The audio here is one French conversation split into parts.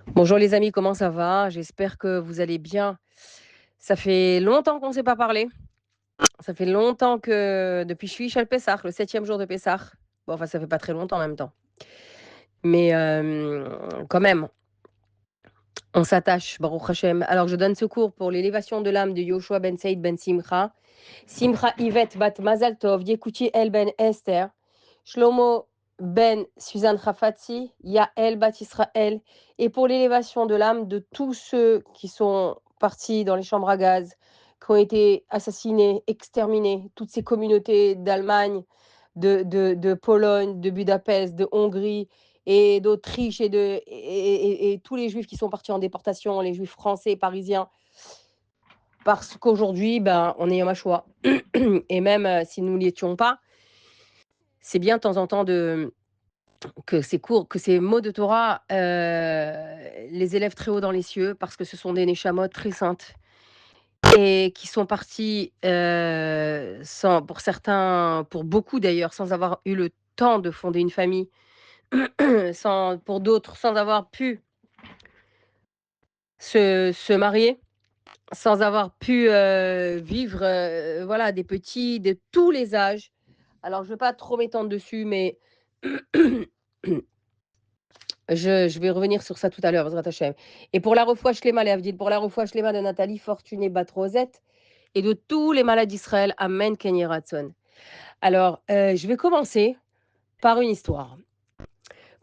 Bonjour les amis, comment ça va? J'espère que vous allez bien. Ça fait longtemps qu'on ne s'est pas parlé. Ça fait longtemps que depuis Shvish al Pessah, le septième jour de Pessah. Bon, enfin, ça fait pas très longtemps en même temps. Mais quand même, on s'attache, Baruch Hashem. Alors, je donne secours pour l'élévation de l'âme de Yoshua ben Saïd ben Simcha, Simcha Yvette bat Mazal Tov, Yekuti El ben Esther, Shlomo ben Suzanne Chafatzi, Yael bat Israël, et pour l'élévation de l'âme de tous ceux qui sont partis dans les chambres à gaz, qui ont été assassinés, exterminés, toutes ces communautés d'Allemagne, de Pologne, de Budapest, de Hongrie et d'Autriche et tous les juifs qui sont partis en déportation, les juifs français, parisiens, parce qu'aujourd'hui, ben, on est Yom HaShoah. Et même si nous n'y étions pas, c'est bien de temps en temps que ces cours, que ces mots de Torah, les élèves très haut dans les cieux, parce que ce sont des Neshamot très saintes et qui sont partis, sans, pour certains, pour beaucoup d'ailleurs, sans avoir eu le temps de fonder une famille, pour d'autres, sans avoir pu se marier, sans avoir pu vivre voilà, des petits de tous les âges. Alors, je ne veux pas trop m'étendre dessus, mais je vais revenir sur ça tout à l'heure, Bezrat Hashem. Et pour la refoua shlema, Léavdil, pour la refoua shlema de Nathalie Fortuné Bat-Rosette et de tous les malades d'Israël, Amen Kenny Ratson. Alors, je vais commencer par une histoire.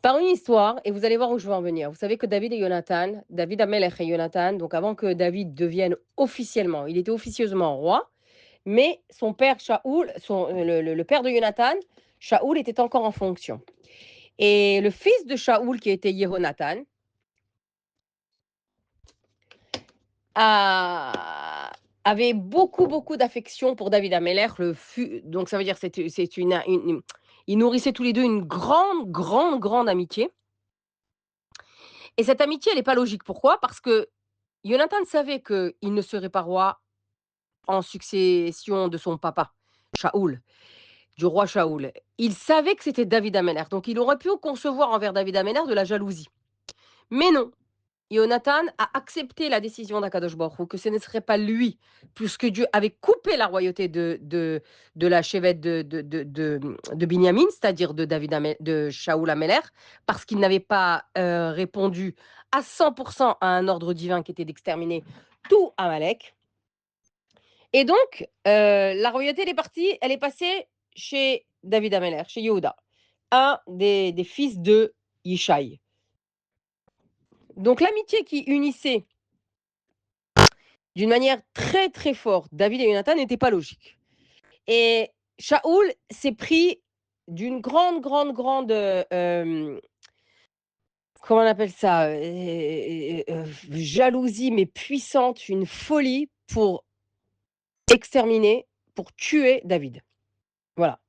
Par une histoire, et vous allez voir où je veux en venir. Vous savez que David et Jonathan, David Amelech et Jonathan, donc avant que David devienne officiellement, il était officieusement roi, mais son père Shaoul, le père de Jonathan, Shaoul était encore en fonction. Et le fils de Shaoul, qui était Yehonathan, avait beaucoup, beaucoup d'affection pour David Amelech. Donc ça veut dire que ils nourrissaient tous les deux une grande, grande, grande amitié. Et cette amitié, elle n'est pas logique. Pourquoi? Parce que Jonathan savait qu'il ne serait pas roi en succession de son papa, Shaoul, du roi Shaoul. Il savait que c'était David Amelech. Donc il aurait pu concevoir envers David Amelech de la jalousie. Mais non, Jonathan a accepté la décision d'Akadosh Baruch Hu, que ce ne serait pas lui, puisque Dieu avait coupé la royauté de la chevette de Binyamin, c'est-à-dire de Shaoul Amelech, parce qu'il n'avait pas répondu à 100% à un ordre divin qui était d'exterminer tout Amalek. Et donc, la royauté, elle est passée chez David Amelech, chez Yehuda, un des fils de Yishai. Donc l'amitié qui unissait d'une manière très très forte David et Jonathan n'était pas logique. Et Shaoul s'est pris d'une grande, grande, grande, comment on appelle ça, jalousie, mais puissante, une folie pour exterminer, pour tuer David. Voilà.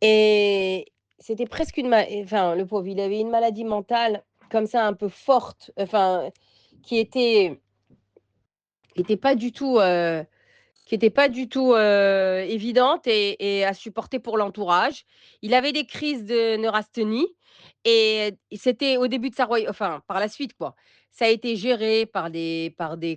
Et c'était presque enfin, le pauvre, il avait une maladie mentale comme ça un peu forte, enfin, qui était pas du tout évidente et à supporter pour l'entourage. Il avait des crises de neurasthénie et c'était au début de sa royauté, enfin par la suite quoi. Ça a été géré par des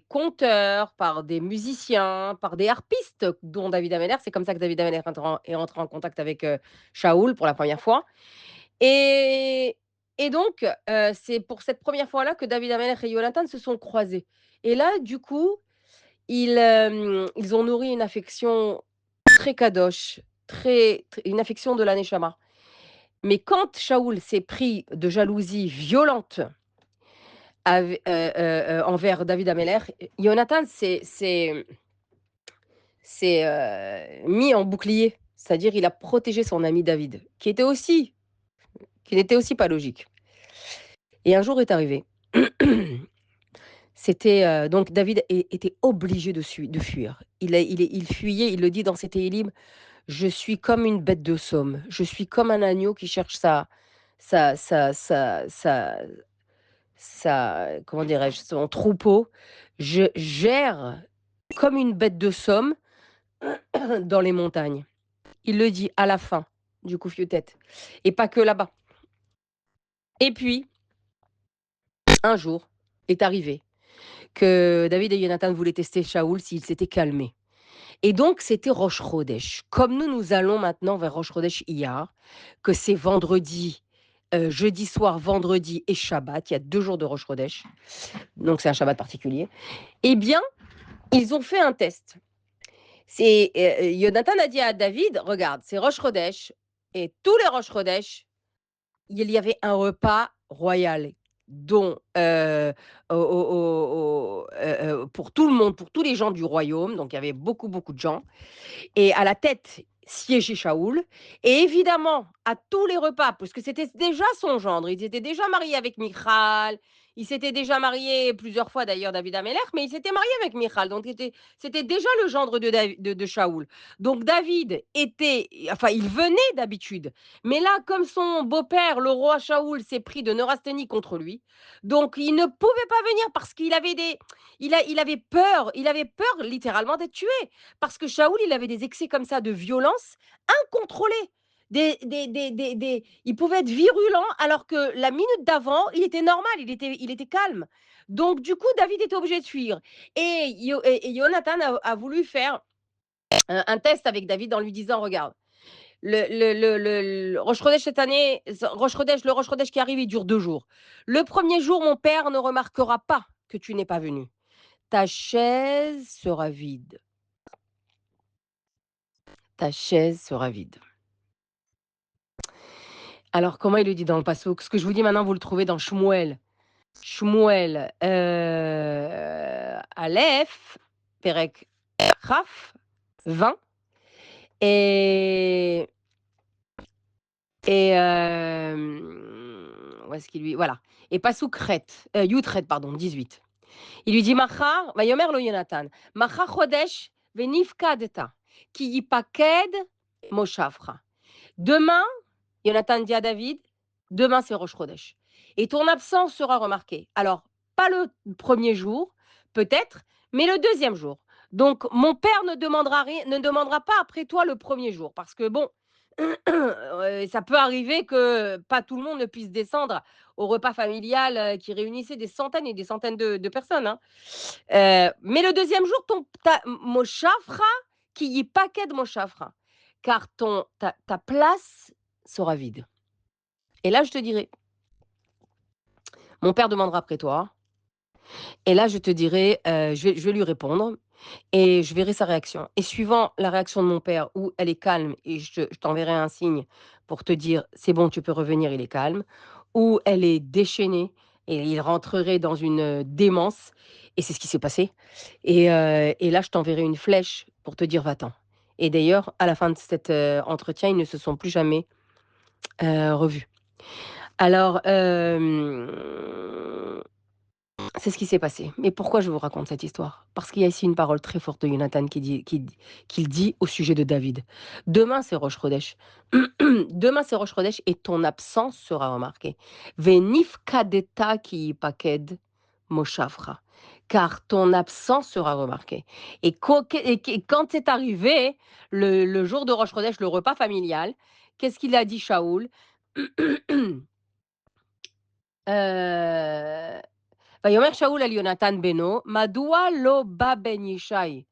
conteurs, par des musiciens, par des harpistes, dont David Ameller. C'est comme ça que David Ameller est rentré en contact avec Shaoul pour la première fois. Et, et donc, c'est pour cette première fois-là que David Ameller et Jonathan se sont croisés. Et là, du coup, ils ont nourri une affection très kadosh, une affection de la neshama. Mais quand Shaoul s'est pris de jalousie violente envers David Ameller, Jonathan s'est mis en bouclier. C'est-à-dire, il a protégé son ami David, qui n'était aussi pas logique. Et un jour est arrivé. C'était donc David était obligé de fuir. Il fuyait, il le dit dans ses Télim. Je suis comme une bête de somme. Je suis comme un agneau qui cherche sa, sa, sa, sa, comment dirais-je, son troupeau. Je gère comme une bête de somme dans les montagnes. Il le dit à la fin du coup tête. Et pas que là-bas. Et puis, un jour est arrivé que David et Jonathan voulaient tester Shaoul s'il s'était calmé. Et donc, c'était Rosh Chodesh. Comme nous allons maintenant vers Rosh Chodesh Iyar, que c'est vendredi, jeudi soir, vendredi et Shabbat. Il y a 2 jours de Rosh Chodesh, donc c'est un Shabbat particulier. Eh bien, ils ont fait un test. Jonathan a dit à David: «Regarde, c'est Rosh Chodesh et tous les Rosh Chodesh, il y avait un repas royal dont, pour tout le monde, pour tous les gens du royaume, donc il y avait beaucoup, beaucoup de gens. Et à la tête siégeait Shaoul. Et évidemment, à tous les repas, parce que c'était déjà son gendre, ils étaient déjà mariés avec Michal, il s'était déjà marié plusieurs fois d'ailleurs, David Amelech, mais il s'était marié avec Michal, donc c'était déjà le gendre de Shaoul. Donc David était, enfin il venait d'habitude, mais là, comme son beau-père, le roi Shaoul, s'est pris de neurasthénie contre lui, donc il ne pouvait pas venir parce qu'il avait il avait peur littéralement d'être tué. Parce que Shaoul, il avait des excès comme ça de violence incontrôlés. Il pouvait être virulent alors que la minute d'avant, il était normal, il était calme. Donc du coup, David était obligé de fuir. Et Jonathan a voulu faire un test avec David en lui disant: «Regarde, le Rosh Chodesh cette année, le Rosh Chodesh qui arrive, il dure 2 jours. Le premier jour, mon père ne remarquera pas que tu n'es pas venu. Ta chaise sera vide. Ta chaise sera vide.» Alors, comment il le dit dans le Passouk? Ce que je vous dis maintenant, vous le trouvez dans Shmuel. Shmuel, Aleph, Perek Chaf, 20 et où est-ce qu'il lui voilà et Passouk Ret, Yud Ret pardon, 18. Il lui dit: «Machar» vayomer lo Yonatan, «Machar chodesh venifkadeta, ki yipaked moshavcha.» Demain, Jonathan dit à David: «Demain, c'est Rosh Chodesh et ton absence sera remarquée. Alors, pas le premier jour, peut-être, mais le deuxième jour. Donc mon père ne demandera pas après toi le premier jour parce que bon, ça peut arriver que pas tout le monde ne puisse descendre au repas familial, qui réunissait des centaines et des centaines de personnes, hein. Mais le deuxième jour, ton ta moshafra ki yipaked moshafra, car ta place sera vide. Et là, je te dirai: «Mon père demandera après toi.» Et là, je te dirai, je vais lui répondre et je verrai sa réaction. Et suivant la réaction de mon père, où elle est calme et je t'enverrai un signe pour te dire: «C'est bon, tu peux revenir, il est calme», ou elle est déchaînée et il rentrerait dans une, démence et c'est ce qui s'est passé. Et là, je t'enverrai une flèche pour te dire: «Va-t'en.» Et d'ailleurs, à la fin de cet, entretien, ils ne se sont plus jamais, revus. Alors, c'est ce qui s'est passé. Mais pourquoi je vous raconte cette histoire? Parce qu'il y a ici une parole très forte de Jonathan qu'il dit au sujet de David. Demain, c'est Rosh Chodesh. Demain, c'est Rosh Chodesh et ton absence sera remarquée. Venifkadeta ki paked moshavcha. Car ton absence sera remarquée. Et quand c'est arrivé, le jour de Rosh Chodesh, le repas familial, qu'est-ce qu'il a dit Shaoul? euh, ויאמר שאול אל יונתן בנו, מדוע לא בא בן ישי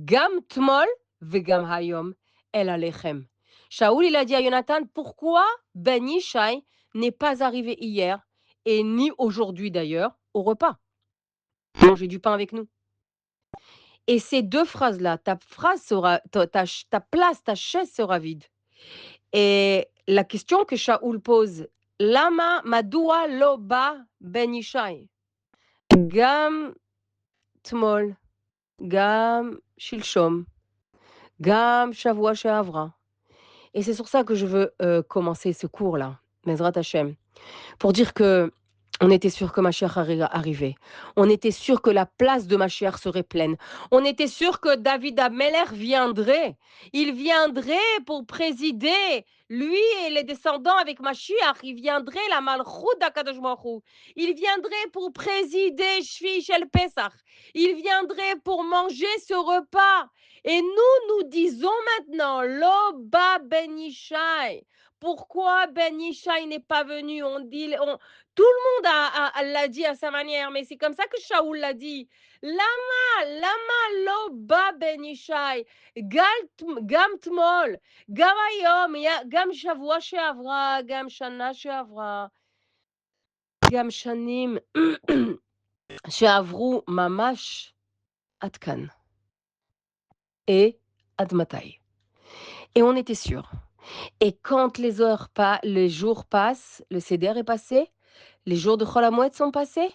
גם תמול וגם היום אל הלחם? Shaoul, il a dit à Jonathan: «Pourquoi Ben Yishai n'est pas arrivé hier et ni aujourd'hui d'ailleurs au repas? Manger du pain avec nous.» Et ces 2 phrases-là, ta phrase sera ta place, ta chaise sera vide. Et la question que Shaoul pose: «Lama מדוע לא בא Ben Yishai?» גם תמול, גם שלשום, גם שבוע שעברה. Et c'est sur ça que je veux, commencer ce cours-là, Bezrat Hashem, pour dire que on était sûr que Mashiach arrivait. On était sûr que la place de Mashiach serait pleine. On était sûr que David Ameller viendrait. Il viendrait pour présider, lui et les descendants avec Mashiach. Il viendrait la Malchut d'Akadosh Baruch Hu. Il viendrait pour présider Shvi Shel Pesach. Il viendrait pour manger ce repas. Et nous disons maintenant, Lo ba Ben Yishai. Pourquoi Ben Yishai n'est pas venu? On dit, Tout le monde l'a dit à sa manière, mais c'est comme ça que Shaoul l'a dit. Lama lo ba ben Yishai, gam tmol, gam hayom, gam shavua she'avra, gam shana she'avra, gam shanim she'avru mamash ad kan et ad matai. Et on était sûr. Et quand les jours passent, le Seder est passé, les jours de Chol Hamoed sont passés,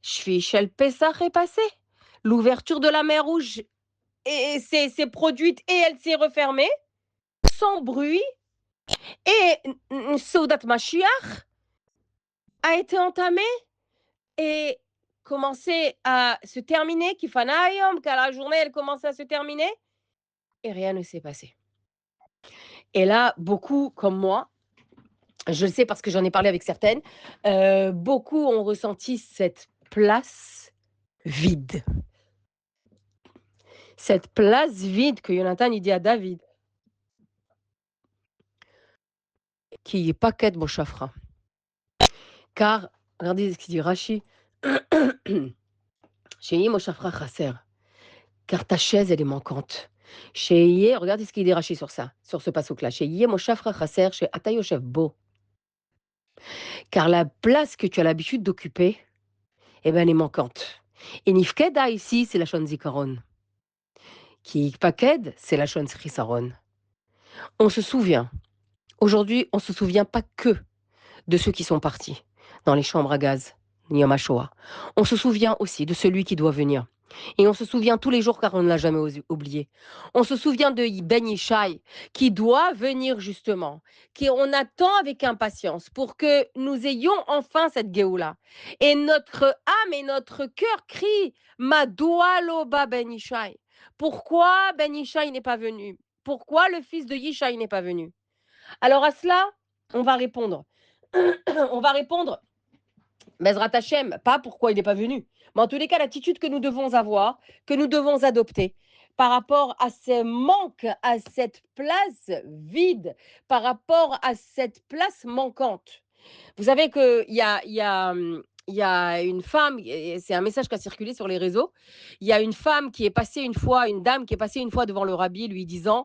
Shvi Shel Pesach est passé, l'ouverture de la mer Rouge s'est produite et elle s'est refermée, sans bruit, et Seudat Mashiach a été entamée et commençait à se terminer, Kifana Hayom, car la journée elle commençait à se terminer, et rien ne s'est passé. Et là, beaucoup comme moi, je le sais parce que j'en ai parlé avec certaines, beaucoup ont ressenti cette place vide. Cette place vide que Jonathan il dit à David, qui est pas quête Moshafra. Car, regardez ce qu'il dit Rashi, Sheye Moshafra Chaser, car ta chaise elle est manquante. Sheye, regardez ce qu'il dit Rashi sur ça, sur ce passouk-là. Sheye Moshafra Chaser, chez Atayoshev Bo. Car la place que tu as l'habitude d'occuper, eh ben, elle est manquante. Et Nifkeda ici, c'est la Shon Zikaron. Qui Paked, c'est la Shon Chisaron. On se souvient. Aujourd'hui, on se souvient pas que de ceux qui sont partis dans les chambres à gaz, Yom HaShoah. On se souvient aussi de celui qui doit venir. Et on se souvient tous les jours car on ne l'a jamais oublié. On se souvient de Ben Yishai qui doit venir justement, on attend avec impatience pour que nous ayons enfin cette Géoula. Et notre âme et notre cœur crient Madoua loba Ben Yishai. Pourquoi Ben Yishai n'est pas venu? Pourquoi le fils de Yishai n'est pas venu? Alors à cela, on va répondre. On va répondre Bezrat Hashem, pas pourquoi il n'est pas venu. Mais en tous les cas, l'attitude que nous devons avoir, que nous devons adopter par rapport à ce manque, à cette place vide, par rapport à cette place manquante. Vous savez il y a une femme, c'est un message qui a circulé sur les réseaux. Il y a une femme qui est passée une fois, une dame qui est passée une fois devant le rabbi, lui disant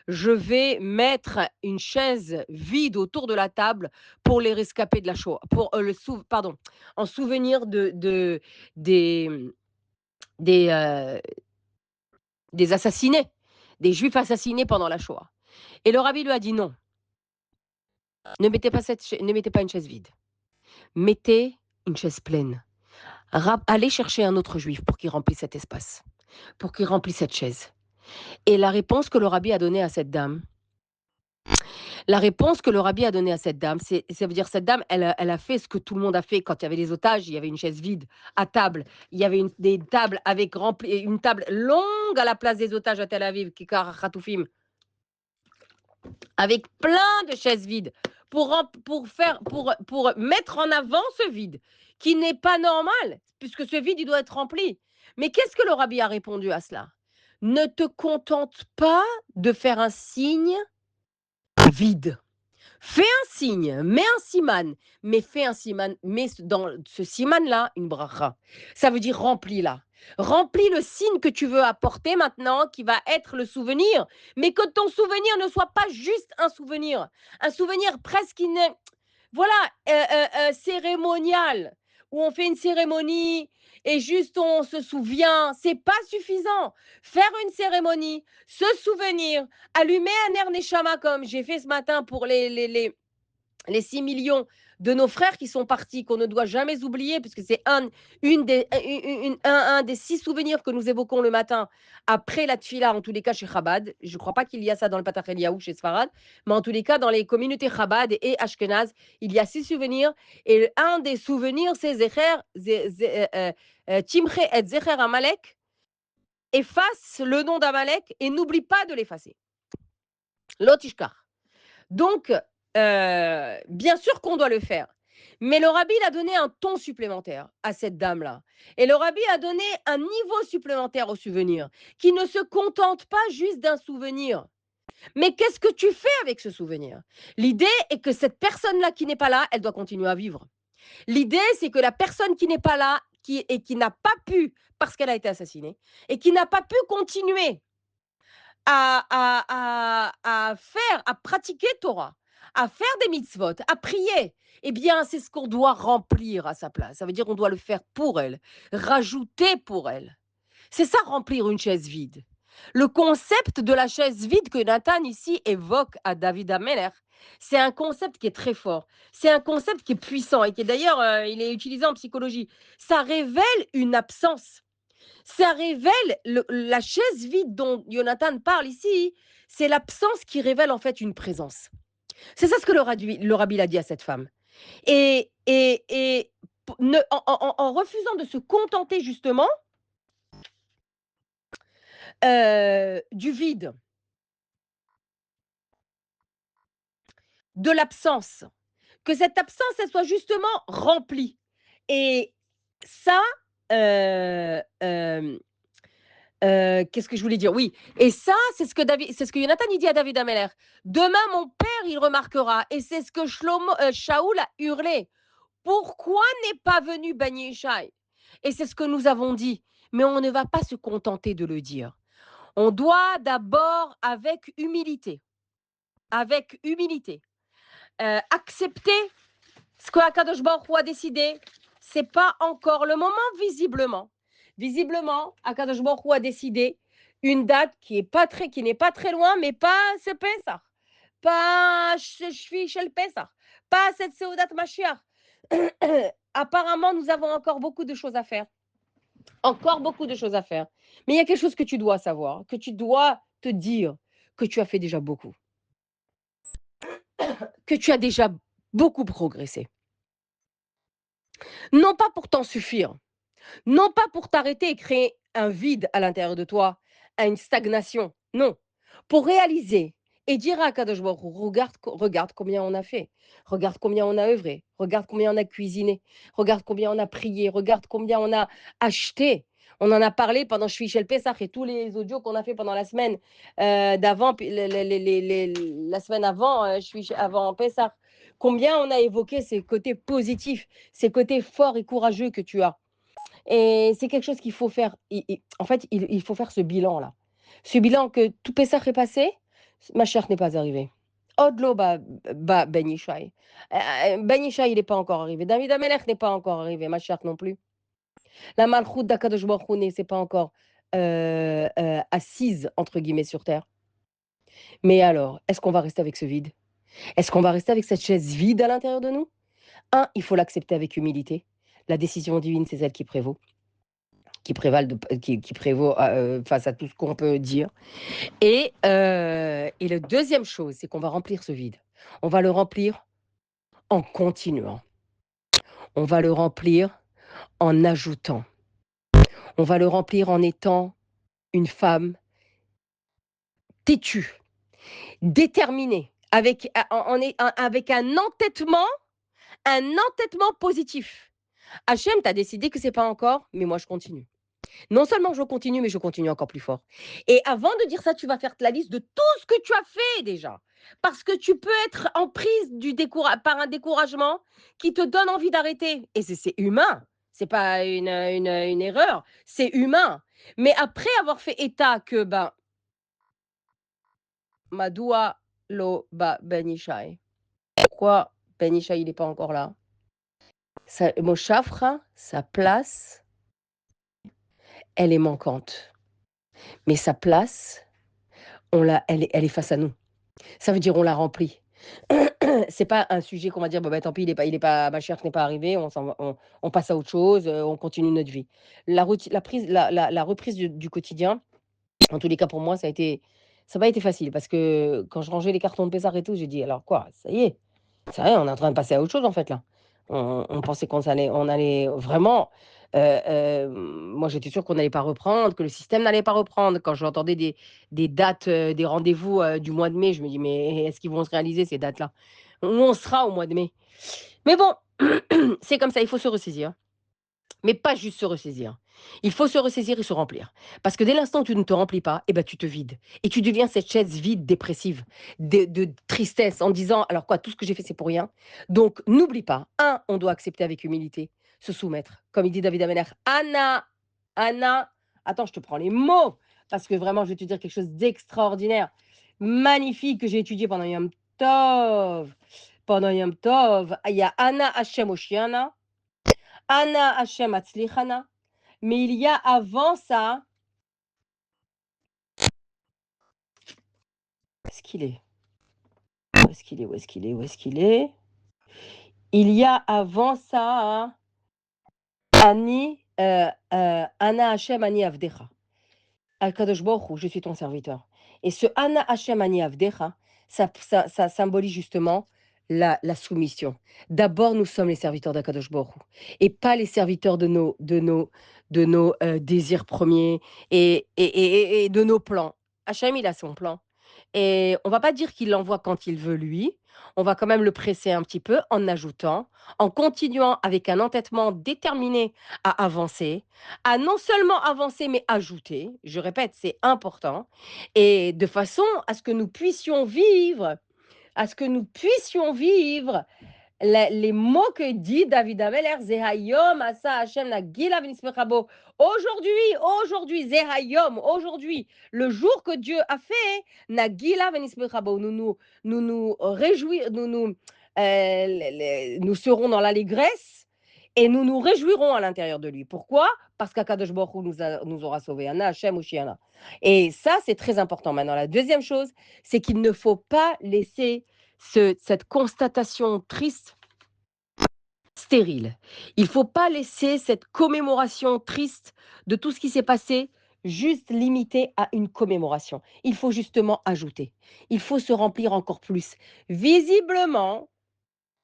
je vais mettre une chaise vide autour de la table pour les rescapés de la Shoah, pour en souvenir des, des, euh, des assassinés, des juifs assassinés pendant la Shoah. Et le rabbi lui a dit non, ne mettez pas une chaise vide. Mettez une chaise pleine. Allez chercher un autre juif pour qu'il remplisse cet espace, pour qu'il remplisse cette chaise. Et la réponse que le rabbi a donnée à cette dame, ça veut dire cette dame, elle a fait ce que tout le monde a fait quand il y avait les otages, il y avait une chaise vide à table, il y avait des tables avec une table longue à la place des otages à Tel Aviv, Kikar Khatoufim, avec plein de chaises vides pour mettre en avant ce vide qui n'est pas normal, puisque ce vide, il doit être rempli. Mais qu'est-ce que le rabbi a répondu à cela? Ne te contente pas de faire un signe vide. Fais un signe, mets un siman, mais fais un siman, mets dans ce siman-là une bracha. Ça veut dire remplis-la. Remplis le signe que tu veux apporter maintenant, qui va être le souvenir, mais que ton souvenir ne soit pas juste un souvenir presque cérémonial, où on fait une cérémonie et juste on se souvient, c'est pas suffisant. Faire une cérémonie, se souvenir, allumer un air neshama comme j'ai fait ce matin pour les 6 millions de nos frères qui sont partis, qu'on ne doit jamais oublier, puisque c'est un des 6 souvenirs que nous évoquons le matin après la tfila, en tous les cas chez Chabad. Je ne crois pas qu'il y a ça dans le Patach Eliyahu chez Sfarad, mais en tous les cas, dans les communautés Chabad et Ashkenaz, il y a 6 souvenirs, et un des souvenirs, c'est Timche et Zecher Amalek, efface le nom d'Amalek et n'oublie pas de l'effacer. Lotishkar. Donc, bien sûr qu'on doit le faire. Mais le rabbi a donné un ton supplémentaire à cette dame-là. Et le rabbi a donné un niveau supplémentaire au souvenir, qui ne se contente pas juste d'un souvenir. Mais qu'est-ce que tu fais avec ce souvenir? L'idée est que cette personne-là qui n'est pas là, elle doit continuer à vivre. L'idée, c'est que la personne qui n'est pas là, qui n'a pas pu, parce qu'elle a été assassinée, et qui n'a pas pu continuer à faire, à pratiquer Torah, à faire des mitzvot, à prier, eh bien, c'est ce qu'on doit remplir à sa place. Ça veut dire qu'on doit le faire pour elle, rajouter pour elle. C'est ça, remplir une chaise vide. Le concept de la chaise vide que Nathan ici évoque à David Ameller, c'est un concept qui est très fort. C'est un concept qui est puissant et qui est d'ailleurs, il est utilisé en psychologie. Ça révèle une absence. Ça révèle la chaise vide dont Jonathan parle ici. C'est l'absence qui révèle en fait une présence. C'est ça ce que le rabbi a dit à cette femme. Et en refusant de se contenter justement du vide, de l'absence, que cette absence, elle soit justement remplie. Et ça, qu'est-ce que je voulais dire? Oui, et ça, c'est ce que Jonathan il dit à David Ameller. Demain, mon père, il remarquera. Et c'est ce que Shaoul a hurlé. Pourquoi n'est pas venu Bani Ishai? Et c'est ce que nous avons dit. Mais on ne va pas se contenter de le dire. On doit d'abord, avec humilité, accepter ce que Akadosh Baruch Hu a décidé. C'est pas encore le moment, visiblement. Visiblement, Akadosh Baruch Hu a décidé une date qui n'est pas très loin, mais pas ce Pessah, pas Shvi Shel Pessah, pas cette Seudat Mashiach. Apparemment, nous avons encore beaucoup de choses à faire. Encore beaucoup de choses à faire. Mais il y a quelque chose que tu dois savoir, que tu dois te dire que tu as fait déjà beaucoup, que tu as déjà beaucoup progressé. Non pas pour t'en suffire, non pas pour t'arrêter et créer un vide à l'intérieur de toi, à une stagnation, non. Pour réaliser et dire à Kadosh Baruch Hu, regarde combien on a fait, regarde combien on a œuvré, regarde combien on a cuisiné, regarde combien on a prié, regarde combien on a acheté. On en a parlé pendant Shvichel Pesach et tous les audios qu'on a fait pendant la semaine d'avant, la semaine avant, avant Pesach. Combien on a évoqué ces côtés positifs, ces côtés forts et courageux que tu as. Et c'est quelque chose qu'il faut faire. En fait, il faut faire ce bilan-là. Ce bilan que tout Pessah est passé, ma chère n'est pas arrivée. Odlo Ben Yishai. Ben Yishai, il n'est pas encore arrivé. David Amelech n'est pas encore arrivé. Ma chère non plus. La Malchut d'Akadosh Baruch Hu n'est pas encore assise, entre guillemets, sur terre. Mais alors, est-ce qu'on va rester avec ce vide? Est-ce qu'on va rester avec cette chaise vide à l'intérieur de nous? Il faut l'accepter avec humilité. La décision divine, c'est celle qui prévaut. Qui prévaut face à tout ce qu'on peut dire. Et la deuxième chose, c'est qu'on va remplir ce vide. On va le remplir en continuant. On va le remplir en ajoutant. On va le remplir en étant une femme têtue, déterminée, avec un entêtement positif. Hachem, tu as décidé que c'est pas encore, mais moi je continue. Non seulement je continue, mais je continue encore plus fort. Et avant de dire ça, tu vas faire la liste de tout ce que tu as fait déjà. Parce que tu peux être en prise par un découragement qui te donne envie d'arrêter. Et c'est humain. C'est pas une erreur. C'est humain. Mais après avoir fait état que, Madoua lo ba Ben Ishai. Pourquoi Ben Ishai, il n'est pas encore là? Moshafra, sa place, elle est manquante. Mais sa place, elle est face à nous. Ça veut dire on l'a rempli. C'est pas un sujet qu'on va dire tant pis, il est pas ma chère n'est pas arrivé, on passe à autre chose, on continue notre vie. La reprise du quotidien, en tous les cas pour moi, ça n'a pas été facile parce que quand je rangeais les cartons de Pessard et tout, j'ai dit: «Alors quoi? Ça y est, c'est rien, on est en train de passer à autre chose en fait là». On pensait on allait vraiment, moi j'étais sûre qu'on n'allait pas reprendre, que le système n'allait pas reprendre. Quand j'entendais des dates, des rendez-vous, du mois de mai, je me dis: «Mais est-ce qu'ils vont se réaliser ces dates-là? Où on sera au mois de mai?» Mais bon, c'est comme ça, il faut se ressaisir. Mais pas juste se ressaisir. Il faut se ressaisir et se remplir. Parce que dès l'instant où tu ne te remplis pas, eh ben, tu te vides. Et tu deviens cette chaise vide, dépressive, de tristesse, en disant, alors quoi, tout ce que j'ai fait, c'est pour rien. Donc, n'oublie pas, un, on doit accepter avec humilité, se soumettre. Comme il dit David Amener, Anna, Anna, attends, je te prends les mots, parce que vraiment, je vais te dire quelque chose d'extraordinaire, magnifique, que j'ai étudié pendant Yom Tov. Pendant Yom Tov, il y a Anna Hashem Oshiana, Anna Hashem Atzlichana. Mais il y a avant ça, où est-ce qu'il est? Où est-ce qu'il est? Où est-ce qu'il est? Où est-ce qu'il est? Il y a avant ça, Ani, Ana Hashem Ani Avdecha. Al-Kadosh Baruch Hu, je suis ton serviteur. Et ce Ana Hashem Ani Avdecha, ça symbolise justement la soumission. D'abord, nous sommes les serviteurs d'Akadosh Baruch Hu, et pas les serviteurs de nos désirs premiers et de nos plans. Hachem, il a son plan. Et on va pas dire qu'il l'envoie quand il veut lui. On va quand même le presser un petit peu en ajoutant, en continuant avec un entêtement déterminé à avancer, à non seulement avancer, mais ajouter. Je répète, c'est important. Et de façon à ce que nous puissions vivre, à ce que nous puissions vivre les mots que dit David Ameler, Zehayom, Asa Hashem, la Gila Venismechabo. Aujourd'hui, Zehayom, aujourd'hui, le jour que Dieu a fait, Nagila Venismechabo. Nous réjouir, nous serons dans l'allégresse et nous nous réjouirons à l'intérieur de lui. Pourquoi? Parce qu'Akadosh Baruch Hu nous aura sauvés. Anna Hashem Oshiana. Et ça, c'est très important. Maintenant, la deuxième chose, c'est qu'il ne faut pas laisser cette constatation triste stérile. Il ne faut pas laisser cette commémoration triste de tout ce qui s'est passé juste limitée à une commémoration. Il faut justement ajouter. Il faut se remplir encore plus. Visiblement,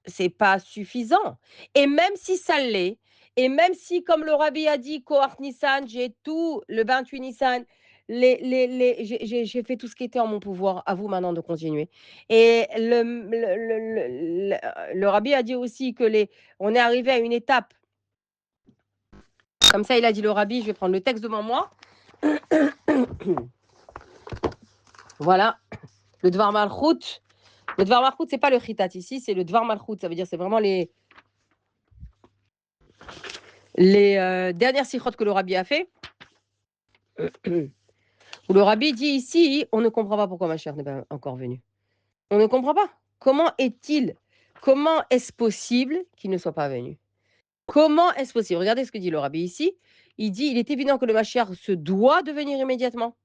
c'est pas suffisant. Et même si ça l'est, et même si, comme le rabbi a dit, Kohar Nissan, j'ai tout, le 28 Nissan, j'ai fait tout ce qui était en mon pouvoir. À vous maintenant de continuer. Et le rabbi a dit aussi que on est arrivé à une étape. Comme ça, il a dit le rabbi, je vais prendre le texte devant moi. Voilà, le Dvar Malchut. Le Dvar Malchut, c'est pas le Chitat ici, c'est le Dvar Malchut. Ça veut dire c'est vraiment les dernières sikhot que le rabbi a fait. Où le rabbi dit ici, on ne comprend pas pourquoi ma chère n'est pas encore venue. On ne comprend pas. Comment est-ce possible qu'il ne soit pas venu? Comment est-ce possible? Regardez ce que dit le rabbi ici. Il dit, il est évident que le Mashiach se doit de venir immédiatement.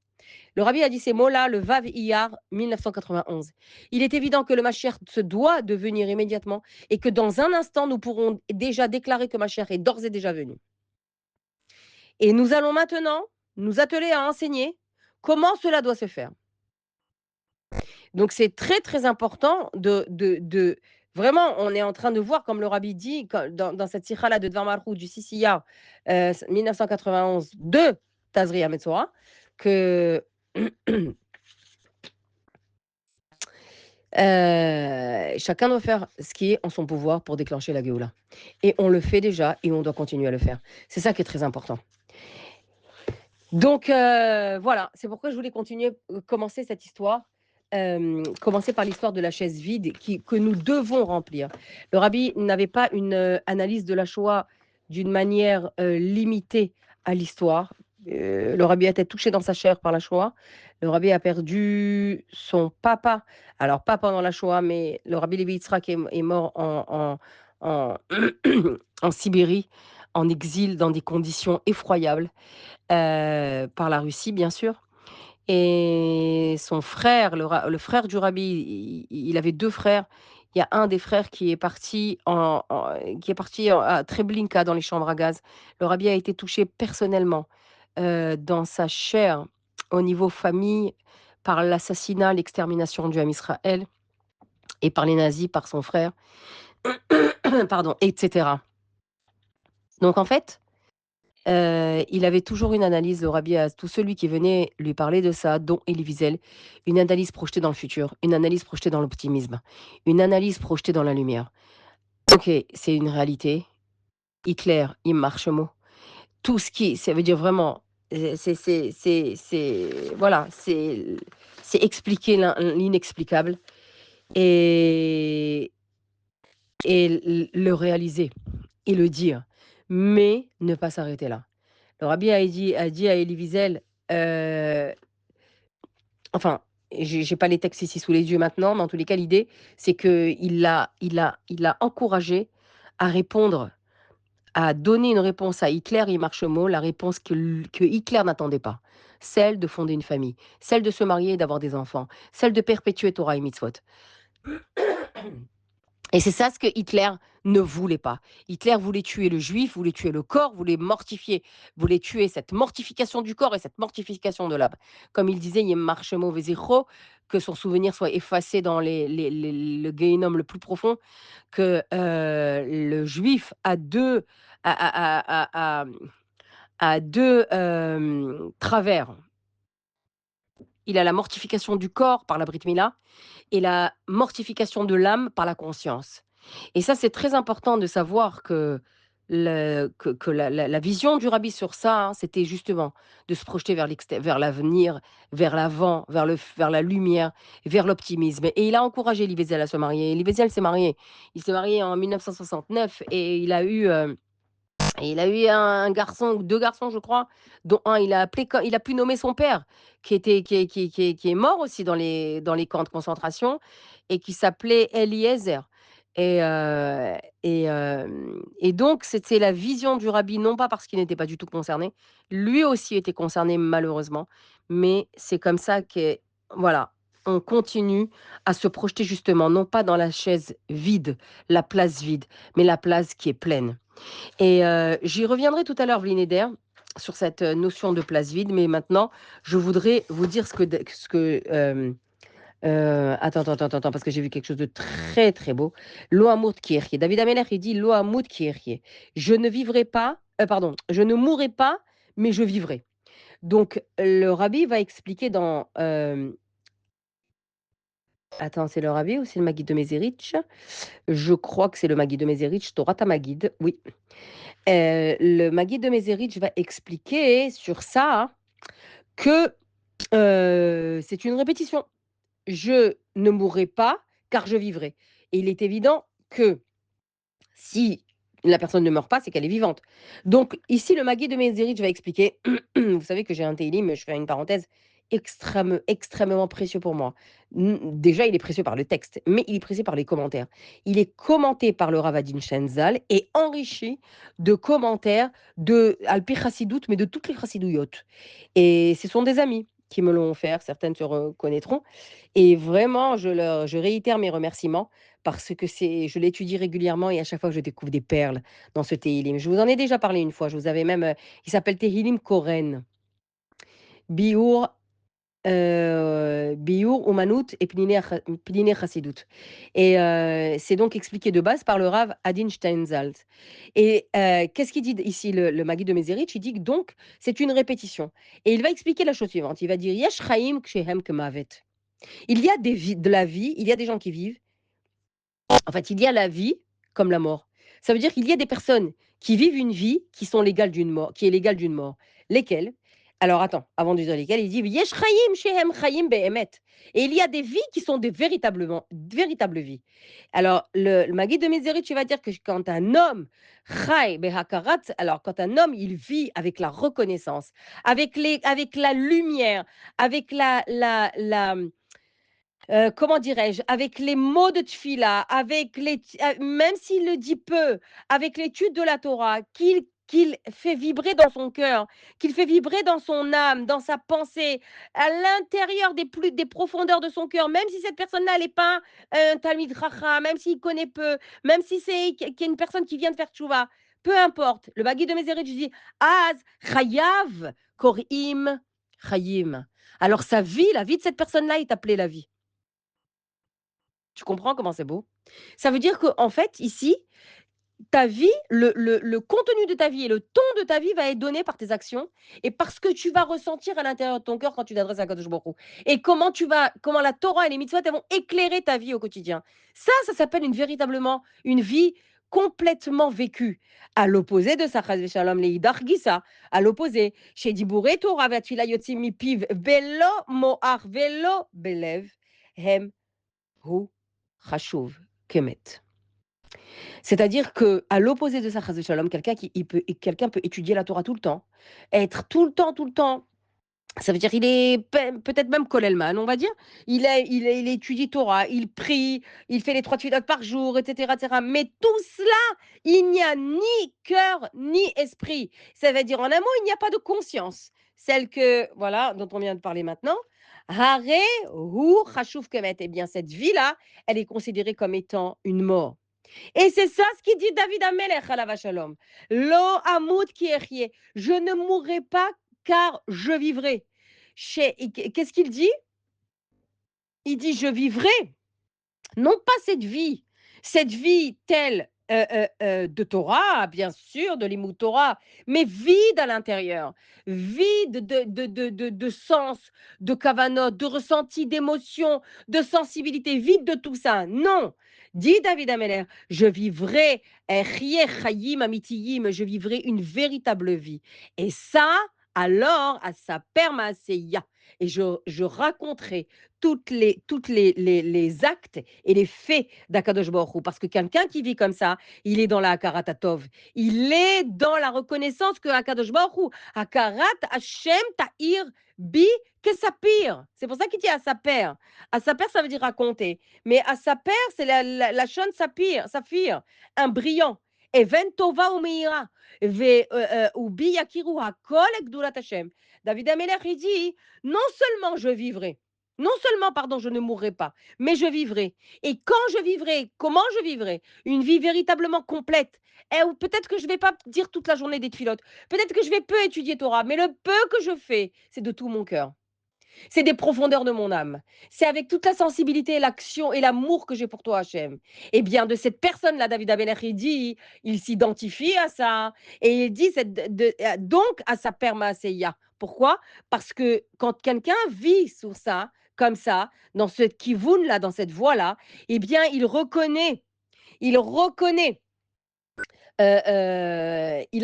Le rabbi a dit ces mots-là le Vav Iyar 1991. Il est évident que le Mashiach se doit de venir immédiatement et que dans un instant, nous pourrons déjà déclarer que Mashiach est d'ores et déjà venu. Et nous allons maintenant nous atteler à enseigner comment cela doit se faire. Donc c'est très très important de vraiment, on est en train de voir, comme le rabbi dit dans cette sikha-là de Dvar Malchut du 6 Iyar 1991 de Tazria Metzora, que chacun doit faire ce qui est en son pouvoir pour déclencher la Géoula. Et on le fait déjà et on doit continuer à le faire. C'est ça qui est très important. Donc voilà, c'est pourquoi je voulais commencer cette histoire. Commencer par l'histoire de la chaise vide que nous devons remplir. Le rabbi n'avait pas une analyse de la Shoah d'une manière limitée à l'histoire. Le rabbi a été touché dans sa chair par la Shoah. Le rabbi a perdu son papa. Alors, pas pendant la Shoah, mais le rabbi Levi Yitzhak est mort en en Sibérie, en exil, dans des conditions effroyables, par la Russie, bien sûr. Et son frère, le frère du rabbi, il avait 2 frères. Il y a un des frères qui est parti à Treblinka, dans les chambres à gaz. Le rabbi a été touché personnellement, dans sa chair, au niveau famille, par l'assassinat, l'extermination du Ham Israël et par les nazis, par son frère, pardon, et cetera. Donc en fait, il avait toujours une analyse, le rabbi, à tout celui qui venait lui parler de ça, dont Elie Wiesel, une analyse projetée dans le futur, une analyse projetée dans l'optimisme, une analyse projetée dans la lumière. OK, c'est une réalité. Hitler, Yimar Shemo, tout ce qui ça veut dire vraiment, voilà, c'est expliquer l'inexplicable et le réaliser et le dire, mais ne pas s'arrêter là. Le rabbi a dit à Elie Wiesel, enfin, j'ai pas les textes ici sous les yeux maintenant, mais en tous les cas, l'idée, c'est qu'il l'a encouragé à répondre, à donner une réponse à Hitler et Marshmallow, la réponse que Hitler n'attendait pas. Celle de fonder une famille, celle de se marier et d'avoir des enfants, celle de perpétuer Torah et Mitzvot. Et c'est ça ce que Hitler ne voulait pas. Hitler voulait tuer le juif, voulait tuer le corps, voulait mortifier, voulait tuer cette mortification du corps et cette mortification de l'âme. Comme il disait, Yem Marshemo Vezicho, que son souvenir soit effacé dans le Gehinnom le plus profond, que le juif a deux travers. Il a la mortification du corps par la Brit Mila et la mortification de l'âme par la conscience. Et ça, c'est très important de savoir que la vision du rabbi sur ça, hein, c'était justement de se projeter vers l'avenir, vers l'avant, vers la lumière, vers l'optimisme. Et il a encouragé Elie à se marier. Elie s'est marié. Il s'est marié en 1969 et il a eu un garçon ou 2 garçons, je crois, dont un il a pu nommer son père, qui est mort aussi dans les camps de concentration et qui s'appelait Eliezer et donc c'était la vision du rabbi, non pas parce qu'il n'était pas du tout concerné, lui aussi était concerné malheureusement, mais c'est comme ça que voilà, on continue à se projeter justement, non pas dans la chaise vide, la place vide, mais la place qui est pleine. Et j'y reviendrai tout à l'heure, Vlineder, sur cette notion de place vide, mais maintenant, je voudrais vous dire attends, parce que j'ai vu quelque chose de très, très beau. Loamut Kirche. David Ameller, il dit Loamut Kirche. Je ne vivrai pas, pardon, je ne mourrai pas, mais je vivrai. Donc, le rabbi va expliquer dans. Attends, c'est le rabbi ou c'est le Maguide de Mézérich? Je crois que c'est le Maguide de Mézérich, Torah Maguide, oui. Le Maguide de Mézérich va expliquer sur ça que c'est une répétition. Je ne mourrai pas car je vivrai. Et il est évident que si la personne ne meurt pas, c'est qu'elle est vivante. Donc ici, le Maguide de Mézérich va expliquer, vous savez que j'ai un Teilim, je fais une parenthèse, extrêmement précieux pour moi. Déjà, il est précieux par le texte, mais il est précieux par les commentaires. Il est commenté par le Ravadin Shenzal et enrichi de commentaires de Alpi Chassidout, mais de toutes les Chassidouillots. Et ce sont des amis qui me l'ont offert, certaines se reconnaîtront. Et vraiment, je réitère mes remerciements parce que je l'étudie régulièrement et à chaque fois je découvre des perles dans ce Tehillim. Je vous en ai déjà parlé une fois, je vous avais même, il s'appelle Tehillim Koren, Biur, Biur, Umanut et Pliné Chassidut. Et c'est donc expliqué de base par le Rav Adin Steinsaltz. Et qu'est-ce qu'il dit ici, le Maguide de Mézérich? Il dit que donc c'est une répétition. Et il va expliquer la chose suivante. Il va dire Yesh Chaim Kshehem Kemavet. Il y a de la vie, il y a des gens qui vivent. En fait, il y a la vie comme la mort. Ça veut dire qu'il y a des personnes qui vivent une vie qui est l'égale d'une mort. Lesquelles? Alors attends, avant de dire lesquelles, il dit Yesh chayim shehem chayim be'emet. Et il y a des vies qui sont véritables vies. Alors, le Maguide de Mézérich, tu vas dire que quand un homme chay behakarat, alors quand un homme, il vit avec la reconnaissance, avec la lumière, avec comment dirais-je? Avec les mots de tfila, même s'il le dit peu, avec l'étude de la Torah, qu'il fait vibrer dans son cœur, qu'il fait vibrer dans son âme, dans sa pensée, à l'intérieur des profondeurs de son cœur, même si cette personne-là n'est pas un Talmid Chacham, même s'il connaît peu, même si c'est qu'il y a une personne qui vient de faire tchouva, peu importe. Le Bagui de Mézérich dit Az Chayav Korim Chayim. Alors sa vie, la vie de cette personne-là est appelée la vie. Tu comprends comment c'est beau? Ça veut dire qu'en fait, ici, ta vie, le contenu de ta vie et le ton de ta vie va être donné par tes actions et par ce que tu vas ressentir à l'intérieur de ton cœur quand tu t'adresses à Kadosh Baruch Hu et comment la Torah et les mitzvot, elles vont éclairer ta vie au quotidien. Ça s'appelle véritablement une vie complètement vécu. À l'opposé de ça, chas v'shalom, leidach gisa, à l'opposé, chez Dibouré Torah ve'atfila yotzim mipiv, velo moach velo belev, hem hu chashuv kemet. C'est-à-dire que à l'opposé de ça, chas v'shalom, quelqu'un peut étudier la Torah tout le temps, être tout le temps. Ça veut dire il est peut-être même Kolelman, on va dire. Il étudie Torah, il prie, il fait les 3 tefilot par jour, et cetera. Mais tout cela, il n'y a ni cœur ni esprit. Ça veut dire en un mot, il n'y a pas de conscience. Celle que voilà, dont on vient de parler maintenant. Hare hu chashuv kemet. Eh bien, cette vie-là, elle est considérée comme étant une mort. Et c'est ça ce qu'il dit David Amelech à la Shalom. Lo amut ki echye. Je ne mourrai pas car je vivrai. Qu'est-ce qu'il dit? Il dit je vivrai, non pas cette vie telle de Torah, bien sûr, de l'Imout Torah, mais vide à l'intérieur, vide de sens, de kavanot, de ressenti, d'émotion, de sensibilité, vide de tout ça. Non, dit David Ameller, je vivrai, chayim amitiyim, je vivrai une véritable vie. Et ça, alors, à sa permaseya, et je raconterai les actes et les faits d'Akadosh Baruch Hu. Parce que quelqu'un qui vit comme ça, il est dans la Hakarat Tov. Il est dans la reconnaissance que Akadosh Baruch Hu, Hakarat Hashem Ta'ir Bi Kesapir. C'est pour ça qu'il dit à sa père. À sa père, ça veut dire raconter. Mais à sa père, c'est la Shon Saphir, un brillant. Even Tova Umeira. Ubi Yakiru Hakol Gdulat Hashem. David Amelech, il dit non seulement je vivrai, non seulement, pardon, je ne mourrai pas, mais je vivrai. Et quand je vivrai, comment je vivrai? Une vie véritablement complète. Et peut-être que je ne vais pas dire toute la journée des tfilotes. Peut-être que je vais peu étudier Torah, mais le peu que je fais, c'est de tout mon cœur. C'est des profondeurs de mon âme. C'est avec toute la sensibilité, l'action et l'amour que j'ai pour toi, Hachem. Eh bien, de cette personne-là, David Abeler, il dit, il s'identifie à ça. Et il dit donc à sa permaseya. Pourquoi? Parce que quand quelqu'un vit sur ça, comme ça, dans ce kivoun-là, dans cette voie-là, eh bien, il reconnaît il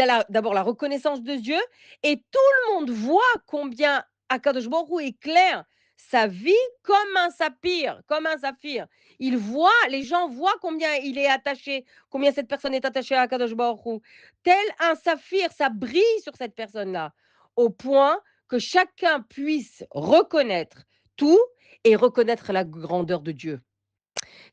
a d'abord la reconnaissance de Dieu et tout le monde voit combien Akadosh Baruch Hu est clair sa vie comme un saphir, comme un saphir. Les gens voient combien il est attaché, combien cette personne est attachée à Akadosh Baruch Hu. Tel un saphir, ça brille sur cette personne-là, au point que chacun puisse reconnaître tout et reconnaître la grandeur de Dieu.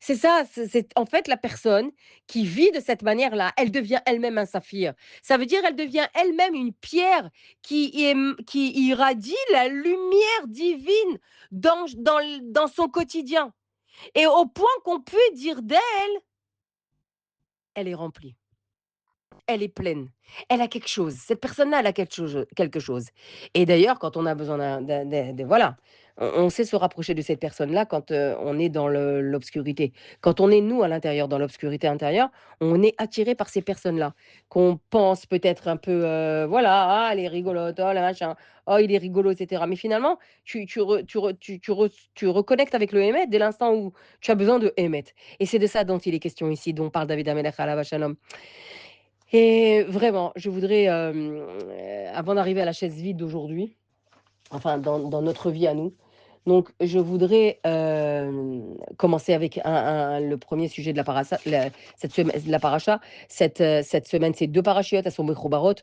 C'est ça, c'est en fait la personne qui vit de cette manière-là, elle devient elle-même un saphir. Ça veut dire elle devient elle-même une pierre qui irradie la lumière divine dans son quotidien. Et au point qu'on peut dire d'elle, elle est remplie. Elle est pleine. Elle a quelque chose. Cette personne-là, elle a quelque chose. Et d'ailleurs, quand on a besoin voilà, on sait se rapprocher de cette personne-là quand, on est dans l'obscurité. Quand on est, nous, à l'intérieur, dans l'obscurité intérieure, on est attiré par ces personnes-là, qu'on pense peut-être un peu, voilà: «Ah, elle est rigolote, oh, la machin, oh, il est rigolo» et cetera. Mais finalement, tu reconnectes avec le Hémet dès l'instant où tu as besoin de Hémet. Et c'est de ça dont il est question ici, dont parle David Amelech alav shalom. Et vraiment, je voudrais, avant d'arriver à la chaise vide d'aujourd'hui, enfin dans notre vie à nous, donc je voudrais, commencer avec le premier sujet de la paracha cette semaine de la paracha. Cette semaine, c'est 2 parachiotes, elles sont Mechobarot,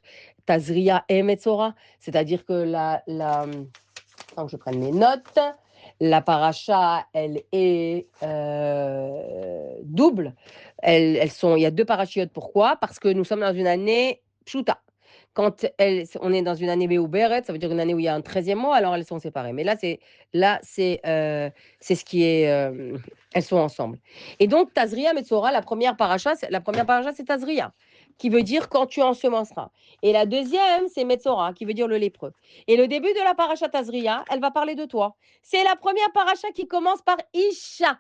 Tazria et Metzora. C'est-à-dire que attends que je prenne mes notes. La paracha, elle est double. Il y a 2 parachiotes. Pourquoi? Parce que nous sommes dans une année pshuta. On est dans une année Méouberet, ça veut dire une année où il y a un 13e mois, alors elles sont séparées. Mais c'est ce qui est, elles sont ensemble. Et donc Tazria Metzora, la première paracha, c'est Tazria, qui veut dire quand tu ensemenceras. Et la deuxième, c'est Metzora, qui veut dire le lépreux. Et le début de la paracha Tazria, elle va parler de toi. C'est la première paracha qui commence par Isha.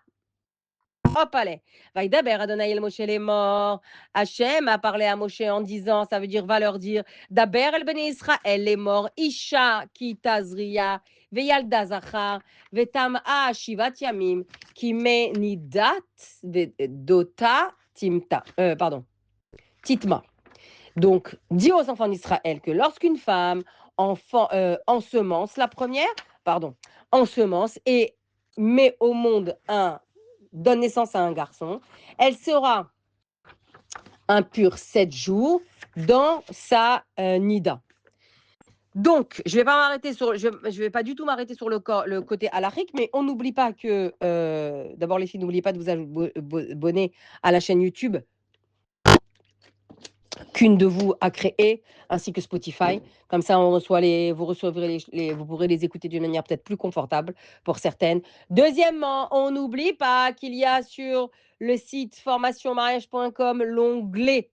Hop, allez. Vaïdaber Adonai el Moshe les morts. Hachem a parlé à Moshe en disant, ça veut dire, va leur dire, Daber el Bnei Israël les morts. Isha ki tazria. Veyalda zachar. Vetam a shivat yamim. Ki me nidat dota timta. Pardon. Titma. Donc, dis aux enfants d'Israël que lorsqu'une femme ensemence la première, pardon, ensemence et met au monde donne naissance à un garçon, elle sera impure 7 jours dans sa nida. Donc, je vais pas m'arrêter sur, je vais pas du tout m'arrêter sur le côté halachique, mais on n'oublie pas que, d'abord les filles, n'oubliez pas de vous abonner à la chaîne YouTube qu'une de vous a créé, ainsi que Spotify. Comme ça, vous pourrez les écouter d'une manière peut-être plus confortable pour certaines. Deuxièmement, on n'oublie pas qu'il y a sur le site formationmariage.com l'onglet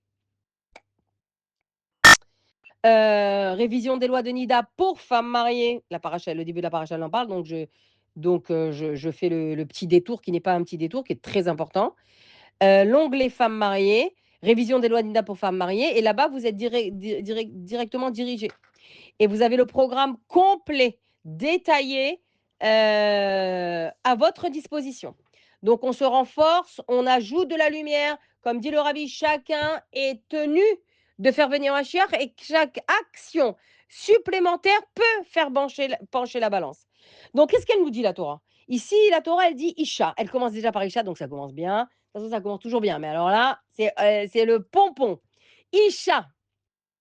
révision des lois de NIDA pour femmes mariées. Le début de la paracha en parle, donc je fais le petit détour qui n'est pas un petit détour, qui est très important. L'onglet femmes mariées, révision des lois de NIDA pour femmes mariées, et là-bas, vous êtes directement dirigé. Et vous avez le programme complet, détaillé, à votre disposition. Donc, on se renforce, on ajoute de la lumière. Comme dit le rabbi, chacun est tenu de faire venir un chiach et chaque action supplémentaire peut faire pencher la balance. Donc, qu'est-ce qu'elle nous dit, la Torah? Ici, la Torah, elle dit Isha. Elle commence déjà par Isha, donc ça commence bien. De toute façon, ça commence toujours bien. Mais alors là, c'est le pompon. Isha.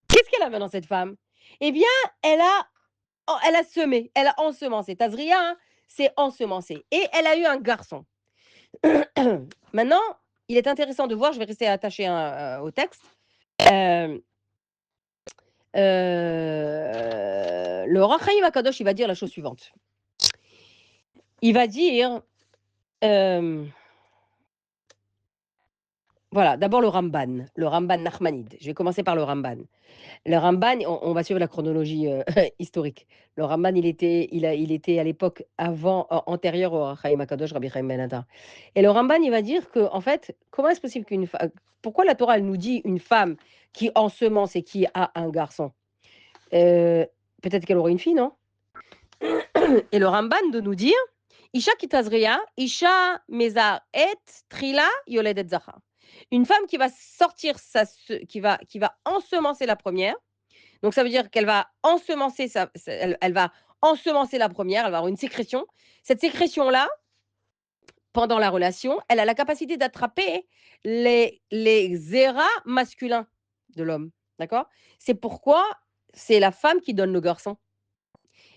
Qu'est-ce qu'elle a maintenant, cette femme? Eh bien, elle a semé, elle a ensemencé. Tazria, hein, c'est ensemencé. Et elle a eu un garçon. Maintenant, il est intéressant de voir, je vais rester attaché au texte. Le Ohr HaChaim Akadosh, il va dire la chose suivante. Il va dire, voilà, d'abord le Ramban Nachmanide. Je vais commencer par le Ramban. Le Ramban, on va suivre la chronologie historique. Le Ramban, il était à l'époque antérieure au Chaim Akadosh, Rabbi Chaim Ben Atar. Et le Ramban, il va dire que, en fait, comment est-ce possible qu'une femme, pourquoi la Torah, elle nous dit une femme qui ensemence et qui a un garçon? Peut-être qu'elle aura une fille, non? Et le Ramban de nous dire, Isha kitazria, Isha mezar et trila yoledet zachar. Une femme qui va sortir, qui va ensemencer la première. Donc, ça veut dire qu'elle va ensemencer, elle va ensemencer la première, elle va avoir une sécrétion. Cette sécrétion-là, pendant la relation, elle a la capacité d'attraper les zéras masculins de l'homme. D'accord? C'est pourquoi c'est la femme qui donne le garçon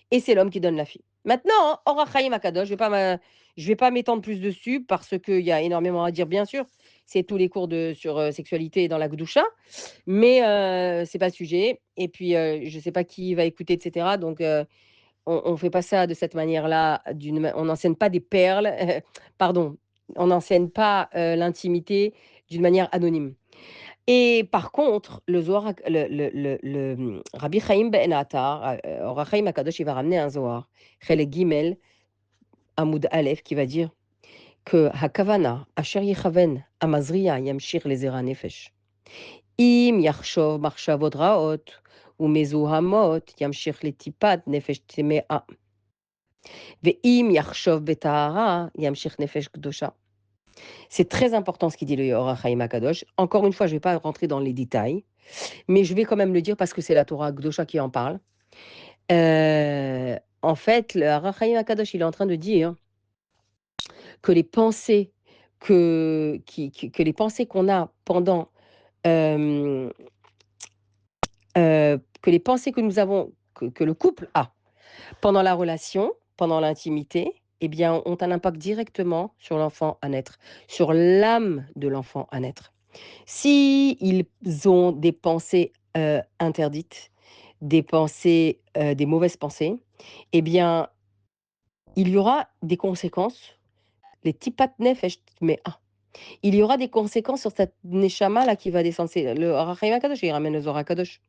et c'est l'homme qui donne la fille. Maintenant, Ohr HaChaim Akadosh, je ne vais pas m'étendre plus dessus parce qu'il y a énormément à dire, bien sûr. C'est tous les cours sur sexualité dans la Gdoucha. Mais c'est pas le sujet. Et puis, je sais pas qui va écouter, et cetera. Donc, on fait pas ça de cette manière-là. On n'enseigne pas des perles. Pardon, on n'enseigne pas l'intimité d'une manière anonyme. Et par contre, Rabbi Chaim Ben Attar, Ohr HaChaim Akadosh, il va ramener un Zohar, Chelek Gimel, Amoud Aleph, qui va dire que Hakavana, Asher Yechaven, Amazria, Yamshir les Zera Nefesh. אם יחשוב מחשבות רעות ומזוהמות, ימשיך לטיפת נפש טמאה. ואם יחשוב בטהרה, ימשיך נפש קדושה. C'est très important ce qu'il dit le Ohr HaChaim Akadosh. Encore une fois, je ne vais pas rentrer dans les détails, mais je vais quand même le dire parce que c'est la Torah Gdosha qui en parle. En fait, le Ohr HaChaim Akadosh, il est en train de dire que les pensées que les pensées qu'on a pendant que les pensées que nous avons, que le couple a pendant la relation, pendant l'intimité, eh bien, ont un impact directement sur l'enfant à naître, sur l'âme de l'enfant à naître. Si ils ont des pensées interdites, des pensées, des mauvaises pensées, eh bien, il y aura des conséquences. Les tipat nefesh tmea. Il y aura des conséquences sur cette neshama là qui va descendre. C'est le Ohr HaChaim Akadosh, il ramène le Zohar Kadosh,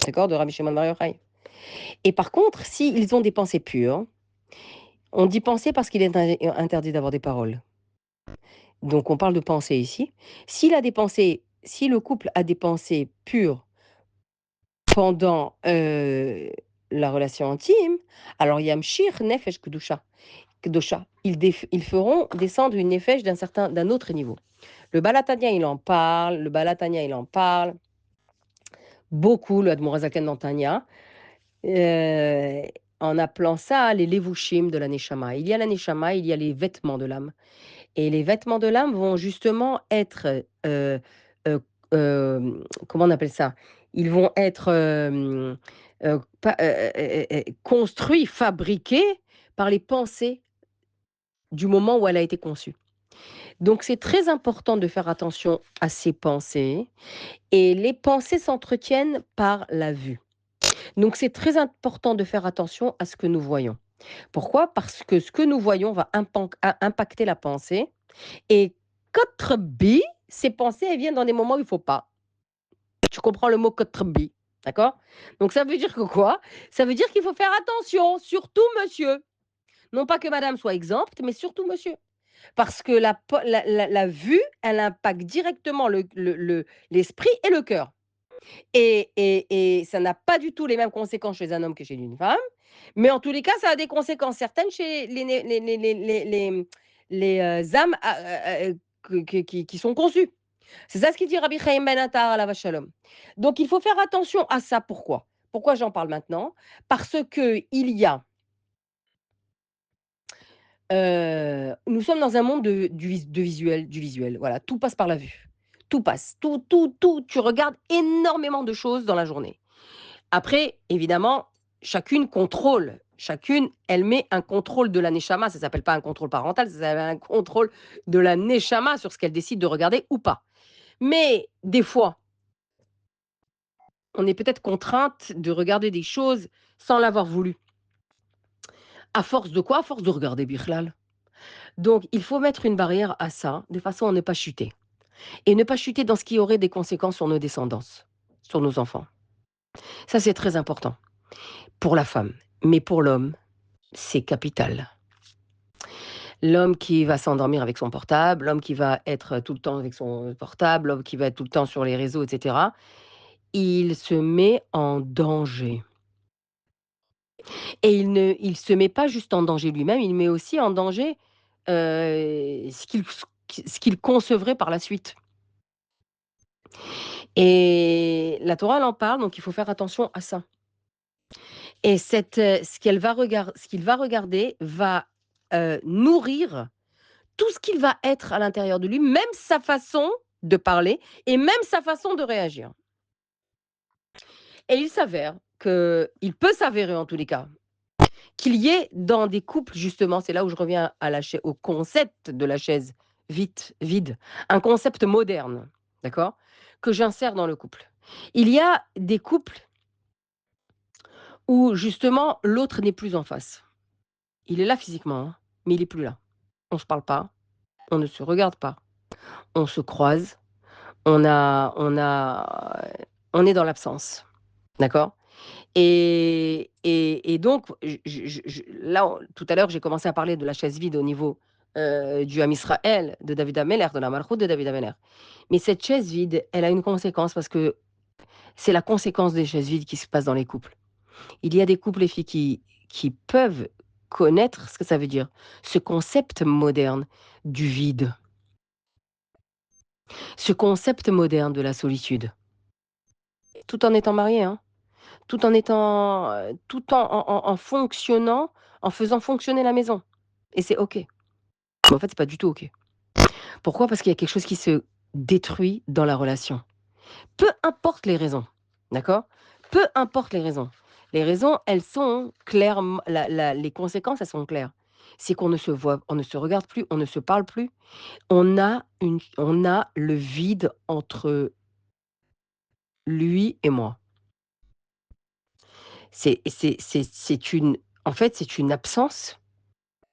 d'accord, de Rabbi Shimon Bar Yochai. Et par contre, s'ils ont des pensées pures, on dit penser parce qu'il est interdit d'avoir des paroles. Donc on parle de pensée ici. Si le couple a des pensées pures pendant la relation intime, alors yamshir nefesh kedusha. Kedosha. Ils feront descendre une nefesh d'un autre niveau. Le Balatania, il en parle, beaucoup, le Admor HaZaken dans Tanya, en appelant ça les levushim de la neshama. Il y a la neshama, il y a les vêtements de l'âme. Et les vêtements de l'âme vont justement être, comment on appelle ça? Ils vont être construits, fabriqués par les pensées du moment où elle a été conçue. Donc c'est très important de faire attention à ces pensées et les pensées s'entretiennent par la vue. Donc c'est très important de faire attention à ce que nous voyons. Pourquoi? Parce que ce que nous voyons va impacter la pensée et contre bi, ces pensées, elles viennent dans des moments où il ne faut pas. Tu comprends le mot contre bi, d'accord? Donc ça veut dire que quoi? Ça veut dire qu'il faut faire attention, surtout monsieur. Non pas que madame soit exempte, mais surtout monsieur. Parce que la vue, elle impacte directement l'esprit et le cœur. Et ça n'a pas du tout les mêmes conséquences chez un homme que chez une femme, mais en tous les cas, ça a des conséquences certaines chez les âmes qui sont conçues. C'est ça ce qu'il dit Rabbi Chaim Ben Attar alav shalom. Donc il faut faire attention à ça. Pourquoi? Pourquoi j'en parle maintenant? Parce qu'il y a nous sommes dans un monde du visuel, voilà, tout passe par la vue. Tout passe, tout, tu regardes énormément de choses dans la journée. Après, évidemment, chacune, elle met un contrôle de la neshama, ça s'appelle pas un contrôle parental, ça s'appelle un contrôle de la neshama sur ce qu'elle décide de regarder ou pas. Mais des fois, on est peut-être contrainte de regarder des choses sans l'avoir voulu. À force de quoi? À force de regarder Bichlal. Donc, il faut mettre une barrière à ça, de façon à ne pas chuter. Et ne pas chuter dans ce qui aurait des conséquences sur nos descendants, sur nos enfants. Ça, c'est très important pour la femme. Mais pour l'homme, c'est capital. L'homme qui va s'endormir avec son portable, l'homme qui va être tout le temps avec son portable, l'homme qui va être tout le temps sur les réseaux, etc., il se met en danger. Et il se met pas juste en danger lui-même, il met aussi en danger ce qu'il concevrait par la suite. Et la Torah, elle en parle, donc il faut faire attention à ça. Et ce qu'il va regarder va nourrir tout ce qu'il va être à l'intérieur de lui, même sa façon de parler et même sa façon de réagir. Et il peut s'avérer en tous les cas, qu'il y ait dans des couples, justement, c'est là où je reviens au concept de la chaise vide, un concept moderne, d'accord, que j'insère dans le couple. Il y a des couples où justement l'autre n'est plus en face. Il est là physiquement, hein, mais il est plus là. On se parle pas, on ne se regarde pas, on se croise, on est dans l'absence, d'accord? Et donc là, tout à l'heure, j'ai commencé à parler de la chaise vide au niveau, du Ham Israël, de David HaMelech, de la Malchout de David HaMelech. Mais cette chaise vide, elle a une conséquence parce que c'est la conséquence des chaises vides qui se passent dans les couples. Il y a des couples, les filles, qui peuvent connaître ce que ça veut dire, ce concept moderne du vide, ce concept moderne de la solitude, tout en étant mariés, hein, tout en fonctionnant, en faisant fonctionner la maison et c'est OK. Mais en fait, c'est pas du tout OK. Pourquoi? Parce qu'il y a quelque chose qui se détruit dans la relation. Peu importe les raisons, d'accord? Peu importe les raisons. Les raisons, elles sont claires, les conséquences, elles sont claires. C'est qu'on ne se voit on ne se regarde plus, on ne se parle plus. On a le vide entre lui et moi. C'est une en fait, c'est une absence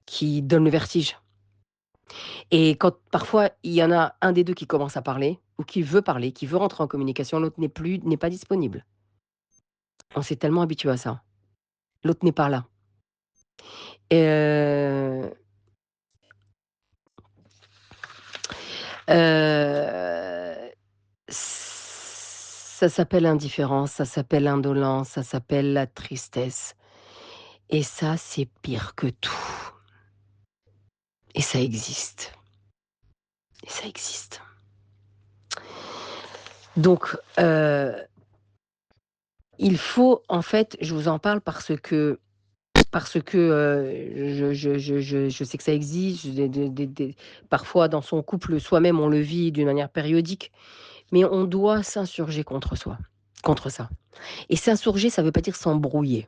qui donne le vertige. Et quand parfois, il y en a un des 2 qui commence à parler ou qui veut parler, qui veut rentrer en communication, l'autre n'est pas disponible. On s'est tellement habitué à ça. L'autre n'est pas là. Heu, heu, ça s'appelle indifférence, ça s'appelle indolence, ça s'appelle la tristesse et ça, c'est pire que tout. Et ça existe. Et ça existe. Donc, il faut en fait, je vous en parle parce que, je sais que ça existe, des parfois dans son couple, soi-même, on le vit d'une manière périodique, mais on doit s'insurger contre ça. Et s'insurger, ça ne veut pas dire s'embrouiller.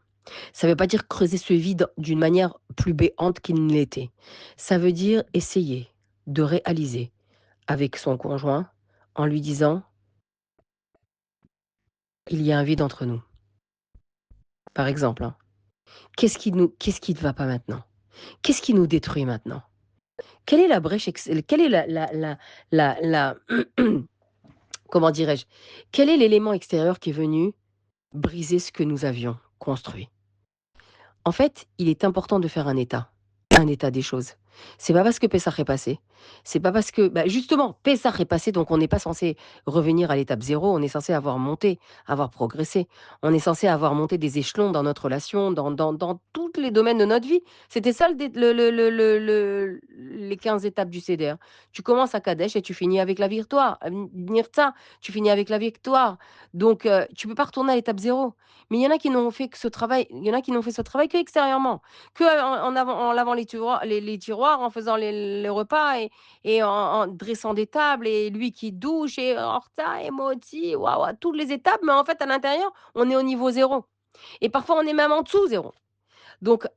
Ça ne veut pas dire creuser ce vide d'une manière plus béante qu'il ne l'était. Ça veut dire essayer de réaliser avec son conjoint en lui disant: «Il y a un vide entre nous». Par exemple, hein. Qu'est-ce qui ne va pas maintenant? Qu'est-ce qui nous détruit maintenant? Quelle est la brèche ex quelle est la comment dirais-je? Quel est l'élément extérieur qui est venu briser ce que nous avions construit? En fait, il est important de faire un état des choses. C'est pas parce que Pessah est passé, c'est pas parce que bah, justement, Pessah est passé, donc on n'est pas censé revenir à l'étape zéro. On est censé avoir monté, avoir progressé. On est censé avoir monté des échelons dans notre relation, dans tous les domaines de notre vie. C'était ça les 15 étapes du CDR. Tu commences à Kadesh et tu finis avec la victoire. Nirtza, tu finis avec la victoire. Donc, tu peux pas retourner à l'étape zéro. Mais il y en a qui n'ont fait que ce travail, il y en a qui n'ont fait ce travail que extérieurement, que en lavant les tiroirs, en faisant les repas et en dressant des tables et lui qui douche et horta et moti, waouh, waouh, toutes les étapes, mais en fait à l'intérieur, on est au niveau zéro et parfois on est même en dessous zéro. Donc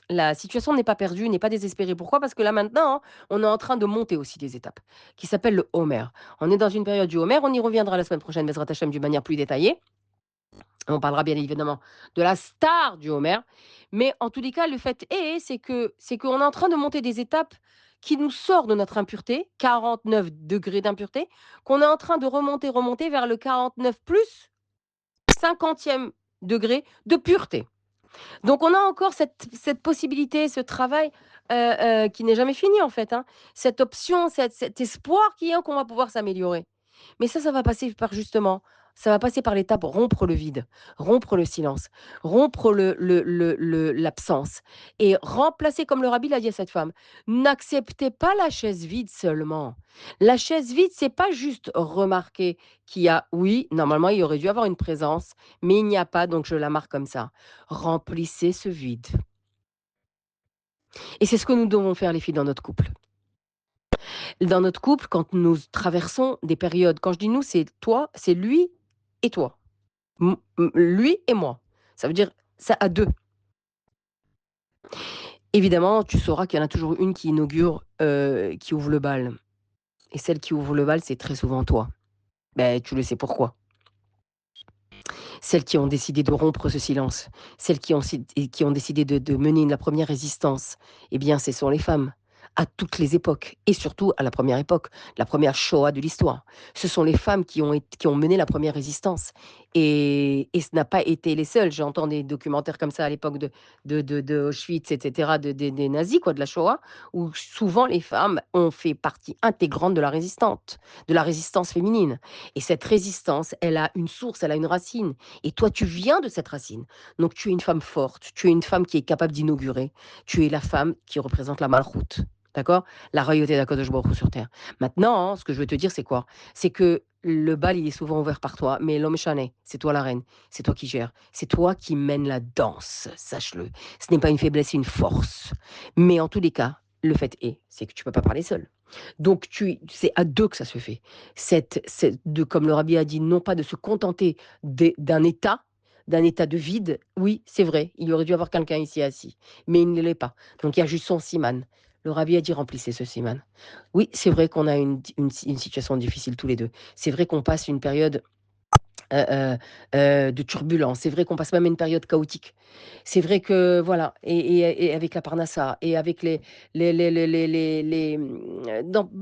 la situation n'est pas perdue, n'est pas désespérée. Pourquoi? Parce que là maintenant, hein, on est en train de monter aussi des étapes qui s'appellent le Homer. On est dans une période du Homer, on y reviendra la semaine prochaine, Bezrat Hashem, d'une manière plus détaillée. On parlera bien évidemment de la star du Homer, mais en tous les cas, le fait est, c'est qu'on est en train de monter des étapes qui nous sortent de notre impureté, 49 degrés d'impureté, qu'on est en train de remonter vers le 49 plus 50e degré de pureté. Donc on a encore cette possibilité, ce travail, qui n'est jamais fini en fait, hein. Cette option, cet espoir qui est qu'on va pouvoir s'améliorer. Mais ça va passer par justement, ça va passer par l'étape rompre le vide, rompre le silence, rompre l'absence et remplacer, comme le rabbi l'a dit à cette femme, n'acceptez pas la chaise vide seulement. La chaise vide, c'est pas juste remarquer qu'il y a, oui, normalement, il y aurait dû avoir une présence, mais il n'y a pas, donc je la marque comme ça. Remplissez ce vide. Et c'est ce que nous devons faire, les filles, dans notre couple. Dans notre couple, quand nous traversons des périodes, quand je dis nous, c'est toi, c'est lui et toi. Lui et moi. Ça veut dire ça à deux. Évidemment, tu sauras qu'il y en a toujours une qui inaugure, qui ouvre le bal. Et celle qui ouvre le bal, c'est très souvent toi. Ben, tu le sais pourquoi. Celles qui ont décidé de rompre ce silence, celles qui ont décidé de mener la première résistance, eh bien, ce sont les femmes, à toutes les époques, et surtout à la première époque, la première Shoah de l'histoire. Ce sont les femmes qui ont mené la première résistance. Et ce n'a pas été les seules. J'entends des documentaires comme ça à l'époque de Auschwitz, etc., des nazis, quoi, de la Shoah, où souvent les femmes ont fait partie intégrante de la résistance féminine. Et cette résistance, elle a une source, elle a une racine. Et toi, tu viens de cette racine. Donc, tu es une femme forte, tu es une femme qui est capable d'inaugurer. Tu es la femme qui représente la malchoute. D'accord? La royauté d'Akadosh Baruch Hu sur terre. Maintenant, hein, ce que je veux te dire, c'est quoi? C'est que le bal, il est souvent ouvert par toi, mais l'homme chané, c'est toi la reine, c'est toi qui gères, c'est toi qui mène la danse, sache-le. Ce n'est pas une faiblesse, c'est une force. Mais en tous les cas, le fait est, c'est que tu peux pas parler seul. Donc, c'est à deux que ça se fait. Comme le rabbi a dit, non pas de se contenter d'un état de vide. Oui, c'est vrai, il y aurait dû avoir quelqu'un ici assis, mais il ne l'est pas. Donc, il y a juste son siman. Le rabbi a dit remplissez ce siman. Oui, c'est vrai qu'on a une situation difficile tous les deux. C'est vrai qu'on passe une période de turbulence. C'est vrai qu'on passe même une période chaotique. C'est vrai que voilà et avec la Parnassa et avec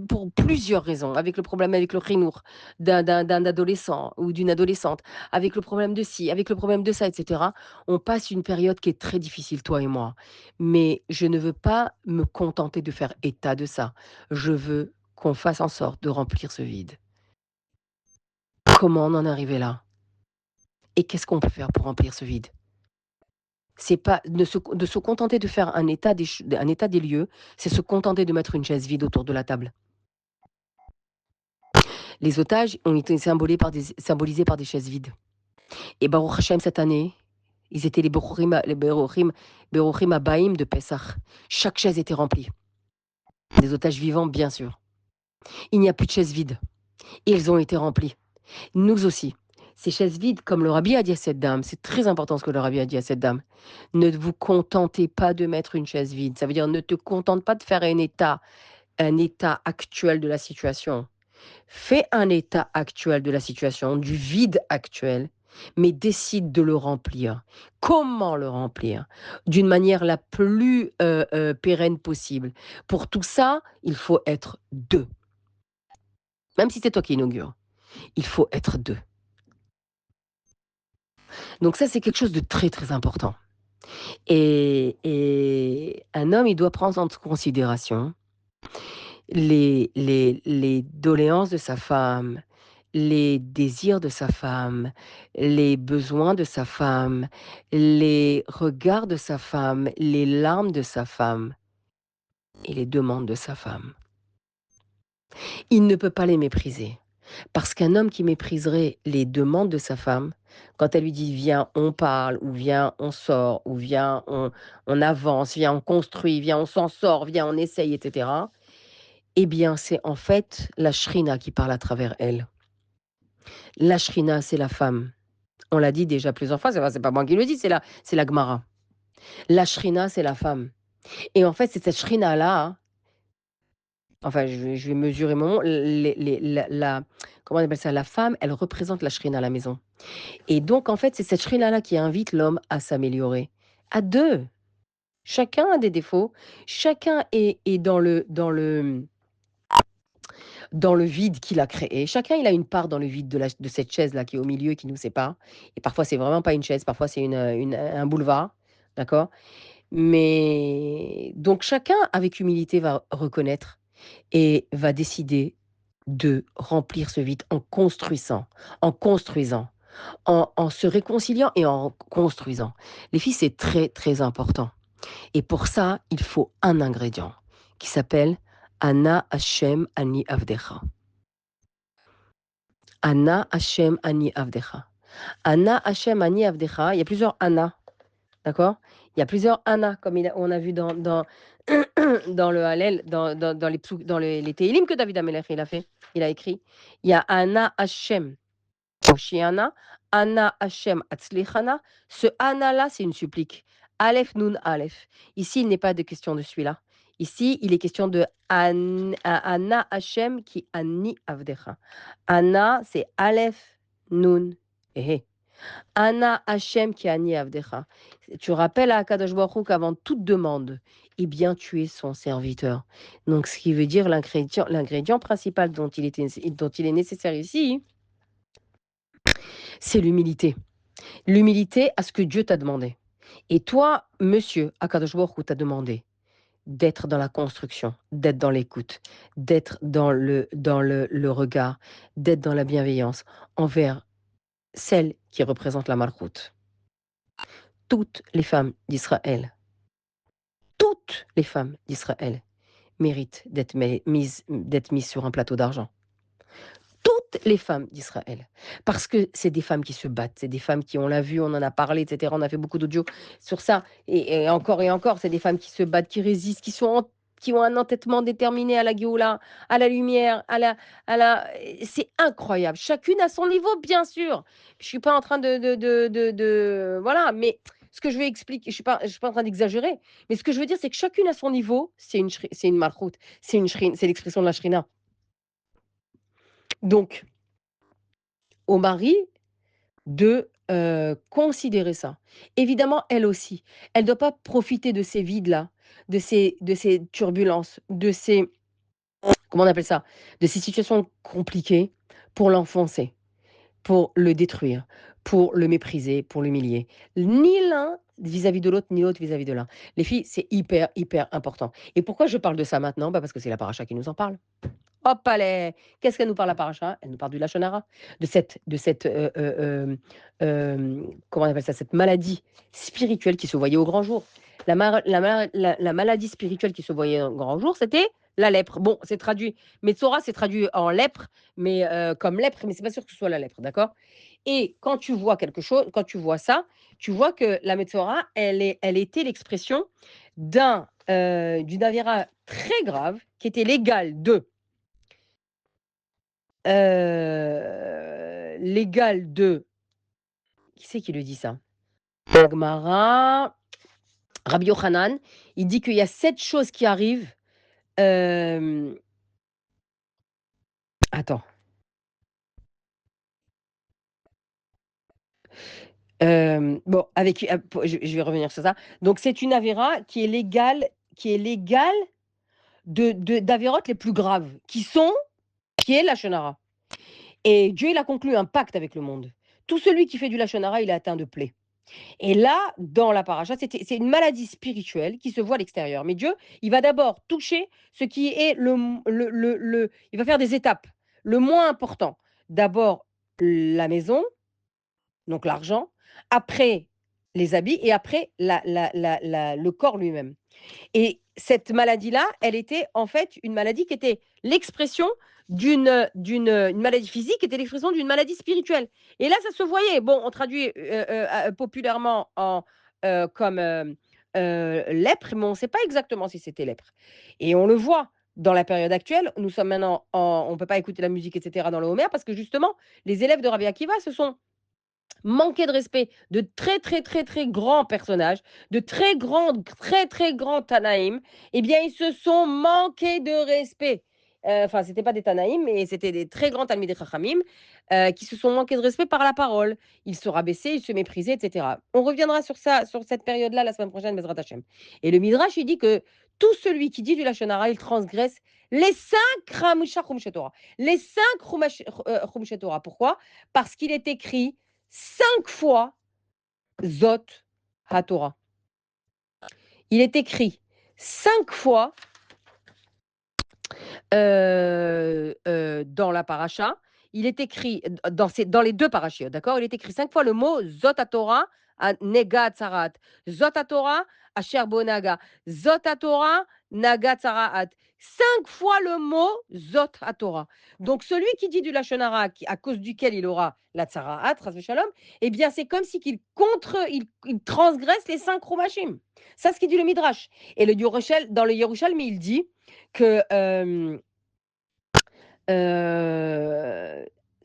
pour plusieurs raisons, avec le problème avec le chinour d'un adolescent ou d'une adolescente, avec le problème de ci, avec le problème de ça et cetera. On passe une période qui est très difficile, toi et moi. Mais je ne veux pas me contenter de faire état de ça. Je veux qu'on fasse en sorte de remplir ce vide. Comment on en est arrivé là? Et qu'est-ce qu'on peut faire pour remplir ce vide? C'est pas de se contenter de faire un état des lieux, c'est se contenter de mettre une chaise vide autour de la table. Les otages ont été symbolisés par des chaises vides et Baruch Hashem cette année, ils étaient les Beruchim Habaim de Pessah. Chaque chaise était remplie. Des otages vivants, bien sûr. Il n'y a plus de chaises vides. Et elles ont été remplies. Nous aussi. Ces chaises vides, comme le Rabbi a dit à cette dame, c'est très important ce que le Rabbi a dit à cette dame. Ne vous contentez pas de mettre une chaise vide. Ça veut dire ne te contente pas de faire un état actuel de la situation. Fais un état actuel de la situation, du vide actuel, mais décide de le remplir. Comment le remplir? D'une manière la plus pérenne possible. Pour tout ça, il faut être deux. Même si c'est toi qui inaugure, il faut être deux. Donc ça, c'est quelque chose de très, très important. Et un homme, il doit prendre en considération les doléances de sa femme, les désirs de sa femme, les besoins de sa femme, les regards de sa femme, les larmes de sa femme et les demandes de sa femme. Il ne peut pas les mépriser. Parce qu'un homme qui mépriserait les demandes de sa femme, quand elle lui dit viens, on parle, ou viens, on sort, ou viens, on avance, viens, on construit, viens, on s'en sort, viens, on essaye, etc. Eh bien, c'est en fait la shrina qui parle à travers elle. La shrina, c'est la femme. On l'a dit déjà plusieurs fois, c'est pas moi qui le dis, c'est la Gemara. La shrina, c'est la femme. Et en fait, c'est cette shrina-là, enfin, je vais mesurer mon mot, comment on appelle ça? La femme, elle représente la shrina à la maison. Et donc, en fait, c'est cette shrina-là qui invite l'homme à s'améliorer. À deux. Chacun a des défauts. Chacun est dans le vide qu'il a créé. Chacun, il a une part dans le vide de cette chaise-là qui est au milieu, qui nous sépare. Et parfois, c'est vraiment pas une chaise, parfois, c'est un boulevard. D'accord? Mais donc, chacun, avec humilité, va reconnaître et va décider de remplir ce vide en construisant, en se réconciliant et en construisant. Les filles, c'est très, très important. Et pour ça, il faut un ingrédient qui s'appelle Ana Hashem Ani Avdecha. Ana Hashem Ani Avdecha. Ana Hashem Ani Avdecha, il y a plusieurs Ana, d'accord? Il y a plusieurs Ana, comme on a vu dans le Hallel, dans les Tehillim que David Amelech il a écrit. Il y a Ana Hashem Hoshiana, Ana Hashem Atzlichana. Ce Ana-là, c'est une supplique. Aleph Nun Aleph. Ici, il n'est pas de question de celui-là. Ici, il est question de Ana Hashem qui Ani Avdecha. Ana, c'est Aleph Nun Ehe. Ana Hashem qui Ani Avdecha. Tu rappelles à Akadosh Baruch Hu qu'avant toute demande, eh bien, tu es son serviteur. Donc, ce qui veut dire l'ingrédient principal dont il est nécessaire ici, c'est l'humilité. L'humilité à ce que Dieu t'a demandé. Et toi, monsieur, Akadosh Baruch Hu t'a demandé d'être dans la construction, d'être dans l'écoute, d'être dans le regard, d'être dans la bienveillance envers celle qui représente la malchoute. Toutes les femmes d'Israël, toutes les femmes d'Israël méritent d'être mises sur un plateau d'argent. Toutes les femmes d'Israël. Parce que c'est des femmes qui se battent, c'est des femmes qui, on l'a vu, on en a parlé, etc. On a fait beaucoup d'audio sur ça. Et encore, c'est des femmes qui se battent, qui résistent, qui ont un entêtement déterminé à la Géoula, à la lumière, c'est incroyable. Chacune à son niveau, bien sûr. Je suis pas en train voilà, mais ce que je vais expliquer, je suis pas en train d'exagérer, mais ce que je veux dire, c'est que chacune à son niveau, c'est une malchoute, c'est l'expression de la shrina. Donc, au mari de considérer ça. Évidemment, elle aussi, elle ne doit pas profiter de ces vides-là, de ces turbulences, comment on appelle ça? De ces situations compliquées pour l'enfoncer, pour le détruire, pour le mépriser, pour l'humilier. Ni l'un vis-à-vis de l'autre, ni l'autre vis-à-vis de l'un. Les filles, c'est hyper, hyper important. Et pourquoi je parle de ça maintenant? Parce que c'est la paracha qui nous en parle. Hop, allez, qu'est-ce qu'elle nous parle la paracha? Elle nous parle du lachon hara, comment on appelle ça? Cette maladie spirituelle qui se voyait au grand jour. La maladie spirituelle qui se voyait au grand jour, c'était la lèpre. Bon, c'est traduit Metzora, c'est traduit en lèpre, mais comme lèpre, mais c'est pas sûr que ce soit la lèpre, d'accord? Et quand tu vois quelque chose quand tu vois ça, tu vois que la Metzora, elle était l'expression d'une avéra très grave qui était l'égale de l'égal de qui c'est qui le dit ça? La Gemara, Rabbi Yochanan, il dit qu'il y a 7 choses qui arrivent, hem, attends, bon avec je vais revenir sur ça. Donc c'est une avéra qui est l'égale de d'avérot les plus graves, qui est la lachon hara. Et Dieu, il a conclu un pacte avec le monde. Tout celui qui fait du lachon hara, il est atteint de plaie. Et là, dans la paracha, c'est une maladie spirituelle qui se voit à l'extérieur. Mais Dieu, il va d'abord toucher ce qui est il va faire des étapes. Le moins important, d'abord la maison, donc l'argent, après les habits et après le corps lui-même. Et cette maladie-là, elle était en fait une maladie qui était l'expression une maladie physique qui était l'expression d'une maladie spirituelle. Et là, ça se voyait. Bon, on traduit populairement comme lèpre, mais on ne sait pas exactement si c'était lèpre. Et on le voit dans la période actuelle. Nous sommes maintenant on ne peut pas écouter la musique, etc., dans le Homer, parce que justement, les élèves de Rabbi Akiva se sont manquer de respect de très, très, très, très grands personnages, de très, très grands Tanaïm, eh bien, ils se sont manqués de respect. Enfin, c'était pas des Tanaïm, mais c'était des très grands Talmidei Chachamim qui se sont manqués de respect par la parole. Ils se rabaissaient, ils se méprisaient, etc. On reviendra sur ça, sur cette période-là, la semaine prochaine, Bezrat Hashem. Et le Midrash, il dit que tout celui qui dit du Lachon Hara, il transgresse les 5 Chumshe Torah. Les 5 Chumshe Torah. Pourquoi? Parce qu'il est écrit 5 fois Zot HaTorah. Il est écrit 5 fois dans la paracha. Il est écrit dans les 2 parachiotes, d'accord? Il est écrit 5 fois le mot Zot HaTorah à Nega Tzarat. Zot HaTorah Asher Bo Naga. Zot HaTorah Naga Tzaraat. 5 fois le mot Zot HaTorah. Donc celui qui dit du lachon hara à cause duquel il aura la Tzaraat, Chas v'Shalom, eh bien c'est comme si il transgresse les 5 Chumashim. Ça, ce qu'il dit le Midrash. Et dans le Yerushalmi, il dit que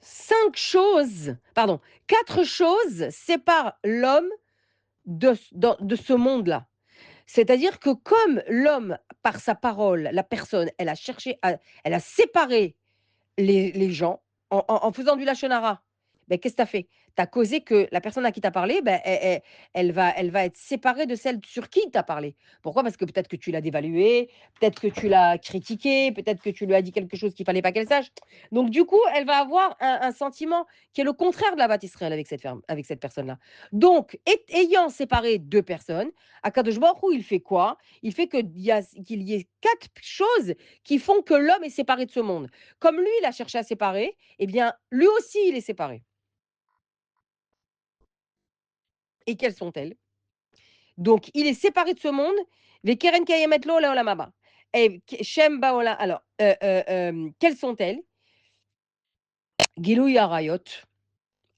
5 choses, pardon, 4 choses séparent l'homme de ce monde-là. C'est-à-dire que comme l'homme, par sa parole, la personne, elle a séparé les gens en faisant du lachon hara. Beh, qu'est-ce que tu as fait? Tu as causé que la personne à qui tu as parlé, ben, elle va être séparée de celle sur qui tu as parlé. Pourquoi? Parce que peut-être que tu l'as dévaluée, peut-être que tu l'as critiquée, peut-être que tu lui as dit quelque chose qu'il fallait pas qu'elle sache. Donc du coup, elle va avoir un sentiment qui est le contraire de la Israël avec cette personne-là. Donc, ayant séparé 2 personnes, Akadosh Baruch Hu, il fait quoi? Il fait qu'il y ait 4 choses qui font que l'homme est séparé de ce monde. Comme lui, il a cherché à séparer, eh bien, lui aussi, il est séparé. Et quelles sont-elles? Donc, il est séparé de ce monde. Vekeren kayemet lo leolam haba. Et Shem baola. Alors, quelles sont-elles? Gilui arayot,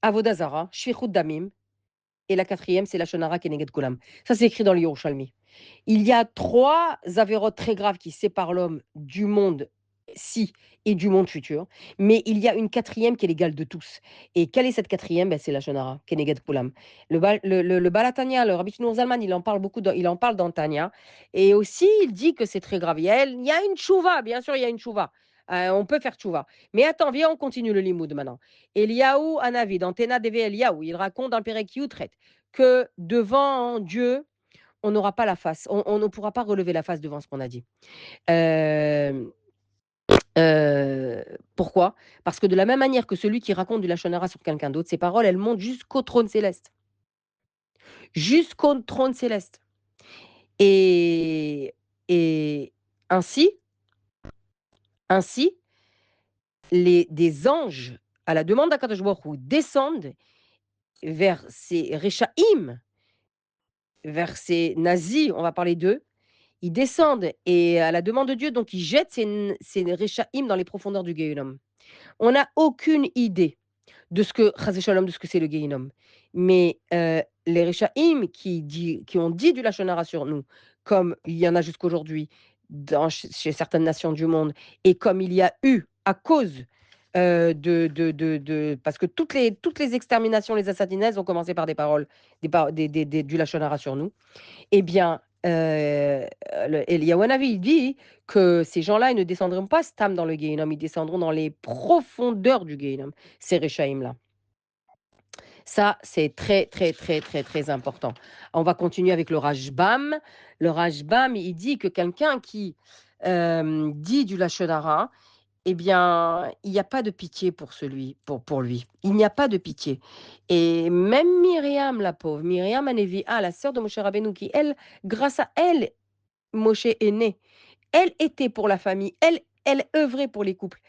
avodah zara, shfichut damim. Et la quatrième, c'est la shonara keneged kulam. Ça, c'est écrit dans le Yerushalmi. Il y a 3 avérotes très graves qui séparent l'homme du monde-ci et du monde futur, mais il y a une quatrième qui est l'égale de tous. Et quelle est cette quatrième? Ben, c'est la Shonara, Keneged Kulam. Le Baal HaTanya, le Rabbi Shlomo Zalman, il en parle dans Tanya. Et aussi, il dit que c'est très grave. Il y a une tchouva, bien sûr, il y a une tchouva. On peut faire tchouva. Mais attends, viens, on continue le limoud maintenant. Eliaou Hanavi, dans Tena Deve Eliaou, il raconte dans le Perek Yutret que devant Dieu, on n'aura pas la face, on ne pourra pas relever la face devant ce qu'on a dit. Hem, Pourquoi? Parce que de la même manière que celui qui raconte du lachon hara sur quelqu'un d'autre, ses paroles, elles montent jusqu'au trône céleste. Jusqu'au trône céleste. Et et ainsi ainsi, des anges, à la demande d'Akadosh Baruch Hu, descendent vers ces Réchaïm, vers ces nazis, on va parler d'eux. Ils descendent et à la demande de Dieu, donc ils jettent ces Réchaïm dans les profondeurs du Gehinnom. On n'a aucune idée de ce que, chas v'shalom, de ce que c'est le Gehinnom. Mais les Réchaïm qui ont dit du Lachon Hara sur nous, comme il y en a jusqu'aujourd'hui chez certaines nations du monde, et comme il y a eu à cause parce que toutes les exterminations, les assassinats ont commencé par des paroles, du Lachon Hara sur nous. Eh bien, Eliyahu Hanavi, il dit que ces gens-là, ils ne descendront pas stam dans le Gehinnom, ils descendront dans les profondeurs du Gehinnom, ces Réchaïm-là. Ça, c'est très, très, très, très, très important. On va continuer avec le Rajbam. Le Rajbam, il dit que quelqu'un qui dit du Lachon Hara, eh bien, il n'y a pas de pitié pour lui. Il n'y a pas de pitié. Et même Myriam, la pauvre, Myriam Haneviah, la sœur de Moshe Rabbeinu, qui, elle, grâce à elle, Moshe est né. Elle était pour la famille. Elle œuvrait pour les couples.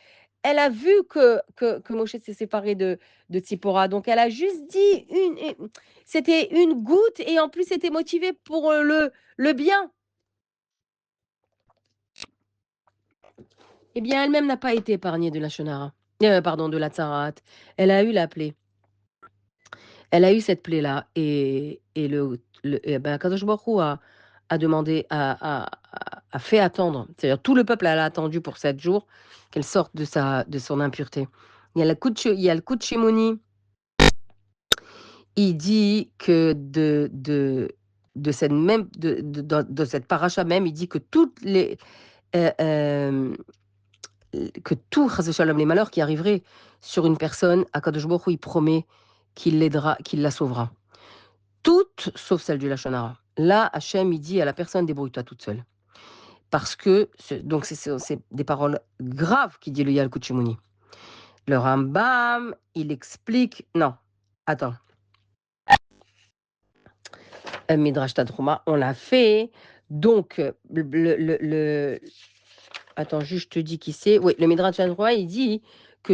Elle a vu que Moshe s'est séparé de Tzipora. Donc, elle a juste dit c'était une goutte et en plus, c'était motivé pour le bien. Eh bien, elle-même n'a pas été épargnée de la Shonara. Pardon, de la Tsarat. Elle a eu la plaie. Elle a eu cette plaie-là. Kadosh Baruch Hu a demandé, a fait attendre. C'est-à-dire, tout le peuple a attendu pour 7 jours qu'elle sorte de son impureté. Il y a le coup de Shimoni. Il dit que de cette même de cette paracha même, il dit que toutes les que tout chas v'shalom, les malheurs qui arriveraient sur une personne, Akadosh Baruch Hu, il promet qu'il l'aidera, qu'il la sauvera. Toutes sauf celle du Lachon Hara. Là, Hachem, il dit à la personne, débrouille-toi toute seule. Parce que, donc c'est des paroles graves qu'il dit le Yalkut Shimoni. Le Rambam, il explique, non, attends. Midrash Tanchuma, on l'a fait. Donc, attends, juste je te dis qui c'est. Oui, le Midrash Tanchuma, il dit que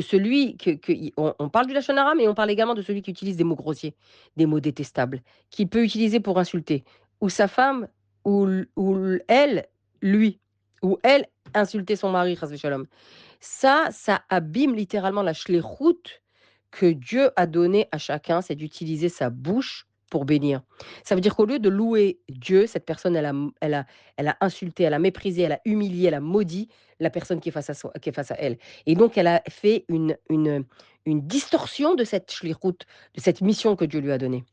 on parle du Lachon Hara, mais on parle également de celui qui utilise des mots grossiers, des mots détestables, qu'il peut utiliser pour insulter ou sa femme, ou elle, lui, ou elle, insulter son mari, chas v'shalom. Ça abîme littéralement la shléchout que Dieu a donnée à chacun, c'est d'utiliser sa bouche pour bénir. Ça veut dire qu'au lieu de louer Dieu, cette personne, elle a insulté, elle a méprisé, elle a humilié, elle a maudit la personne qui est face à elle. Et donc, elle a fait une distorsion de cette shlichut, de cette mission que Dieu lui a donnée.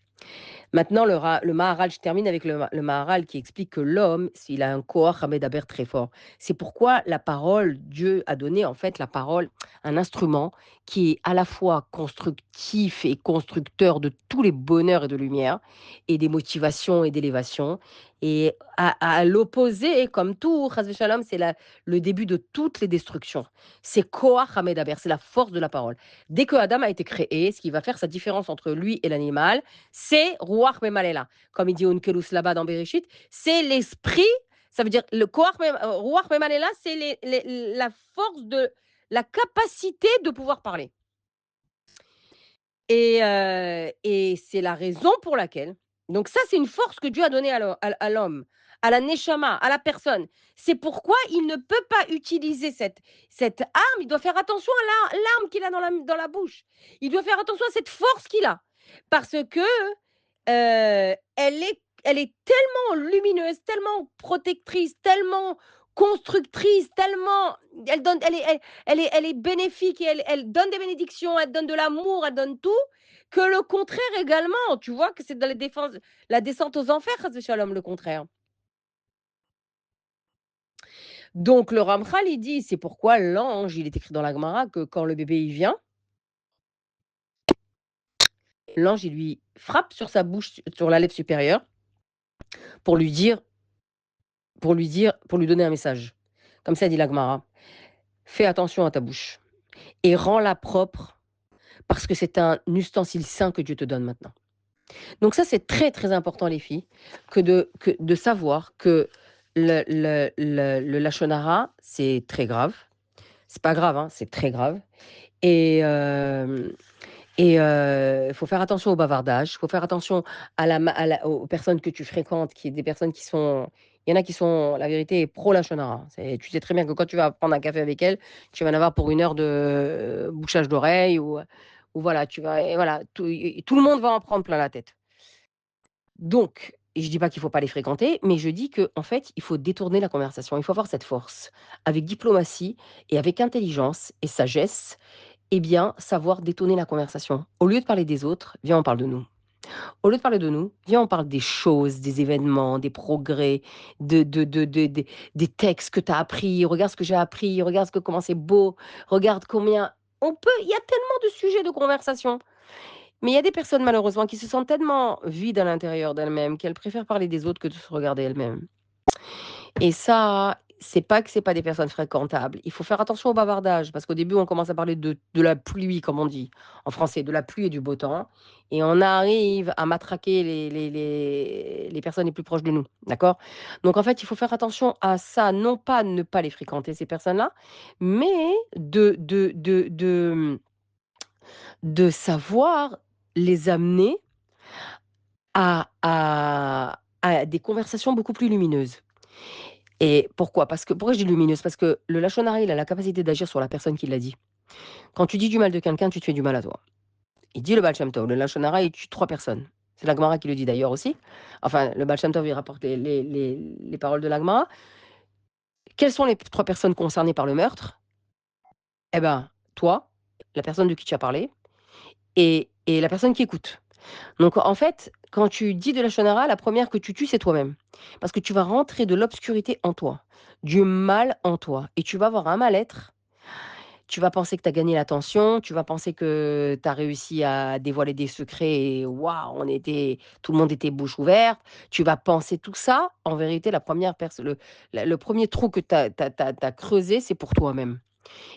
Maintenant, le Maharal, je termine avec le Maharal qui explique que l'homme, s'il a un koach hamedaber très fort, c'est pourquoi la parole, Dieu a donné en fait la parole, un instrument qui est à la fois constructif et constructeur de tous les bonheurs et de lumière, et des motivations et d'élévation. Et à l'opposé, comme tout, chas v'shalom, c'est le début de toutes les destructions. C'est koach hamedaber, c'est la force de la parole. Dès que Adam a été créé, ce qui va faire sa différence entre lui et l'animal, c'est Ruach Memalela. Comme il dit Onkelus là-bas dans Bereshit, c'est l'esprit, ça veut dire le Ruach Memalela, c'est la force de la capacité de pouvoir parler. Et c'est la raison pour laquelle, donc ça c'est une force que Dieu a donnée à l'homme, à la Neshama, à la personne. C'est pourquoi il ne peut pas utiliser cette arme, il doit faire attention à l'arme qu'il a dans la bouche. Il doit faire attention à cette force qu'il a. Parce que elle est tellement lumineuse, tellement protectrice, tellement constructrice, tellement elle est bénéfique et elle donne des bénédictions, elle donne de l'amour, elle donne tout, que le contraire également. Tu vois que c'est dans la descente aux enfers, chas v'shalom, le contraire. Donc le Ramchal, il dit, c'est pourquoi l'ange, il est écrit dans la Gemara que quand le bébé il vient, l'ange il lui frappe sur sa bouche, sur la lèvre supérieure, pour lui dire, pour lui donner un message. Comme ça dit la Gemara, fais attention à ta bouche et rends-la propre parce que c'est un ustensile saint que Dieu te donne maintenant. Donc ça, c'est très, très important, les filles, que de savoir que le Lachon Hara, c'est très grave. C'est pas grave, hein, c'est très grave et hem il faut faire attention au bavardage, il faut faire attention à la aux personnes que tu fréquentes, qui est des personnes qui sont il y en a qui sont, la vérité, pro lachon hara. C'est tu sais très bien que quand tu vas prendre un café avec elles, tu vas en avoir pour une heure de bouchage d'oreilles ou voilà, tu vas et voilà, tout le monde va en prendre plein la tête. Donc et je dis pas qu'il faut pas les fréquenter, mais je dis que en fait, il faut détourner la conversation. Il faut avoir cette force, avec diplomatie et avec intelligence et sagesse, eh bien, savoir détourner la conversation. Au lieu de parler des autres, viens, on parle de nous. Au lieu de parler de nous, viens, on parle des choses, des événements, des progrès, des textes que tu as appris. Regarde ce que j'ai appris, regarde comment c'est beau, regarde combien. Il y a tellement de sujets de conversation. Mais il y a des personnes, malheureusement, qui se sentent tellement vides à l'intérieur d'elles-mêmes qu'elles préfèrent parler des autres que de se regarder elles-mêmes. Et ça, c'est pas que c'est pas des personnes fréquentables. Il faut faire attention au bavardage parce qu'au début, on commence à parler de la pluie, comme on dit en français, de la pluie et du beau temps et on arrive à matraquer les personnes les plus proches de nous, d'accord? Donc en fait, il faut faire attention à ça, non pas ne pas les fréquenter ces personnes-là, mais de savoir les amener à des conversations beaucoup plus lumineuses. Et pourquoi? Pourquoi je dis lumineuse? Parce que le lachon hara, il a la capacité d'agir sur la personne qui l'a dit. Quand tu dis du mal de quelqu'un, tu te fais du mal à toi. Il dit le Baal Shem Tov, le lachon hara, il tue 3 personnes. C'est la Gemara qui le dit d'ailleurs aussi. Enfin, le Baal Shem Tov, il rapporte les paroles de la Gemara. Quelles sont les 3 personnes concernées par le meurtre? Eh ben, toi, la personne de qui tu as parlé et la personne qui écoute. Donc en fait, quand tu dis de la shonara, la première que tu tues, c'est toi-même. Parce que tu vas rentrer de l'obscurité en toi, du mal en toi et tu vas avoir un mal-être. Tu vas penser que tu as gagné l'attention, tu vas penser que tu as réussi à dévoiler des secrets et waouh, tout le monde était bouche ouverte. Tu vas penser tout ça. En vérité, la première le premier trou que tu as creusé, c'est pour toi-même.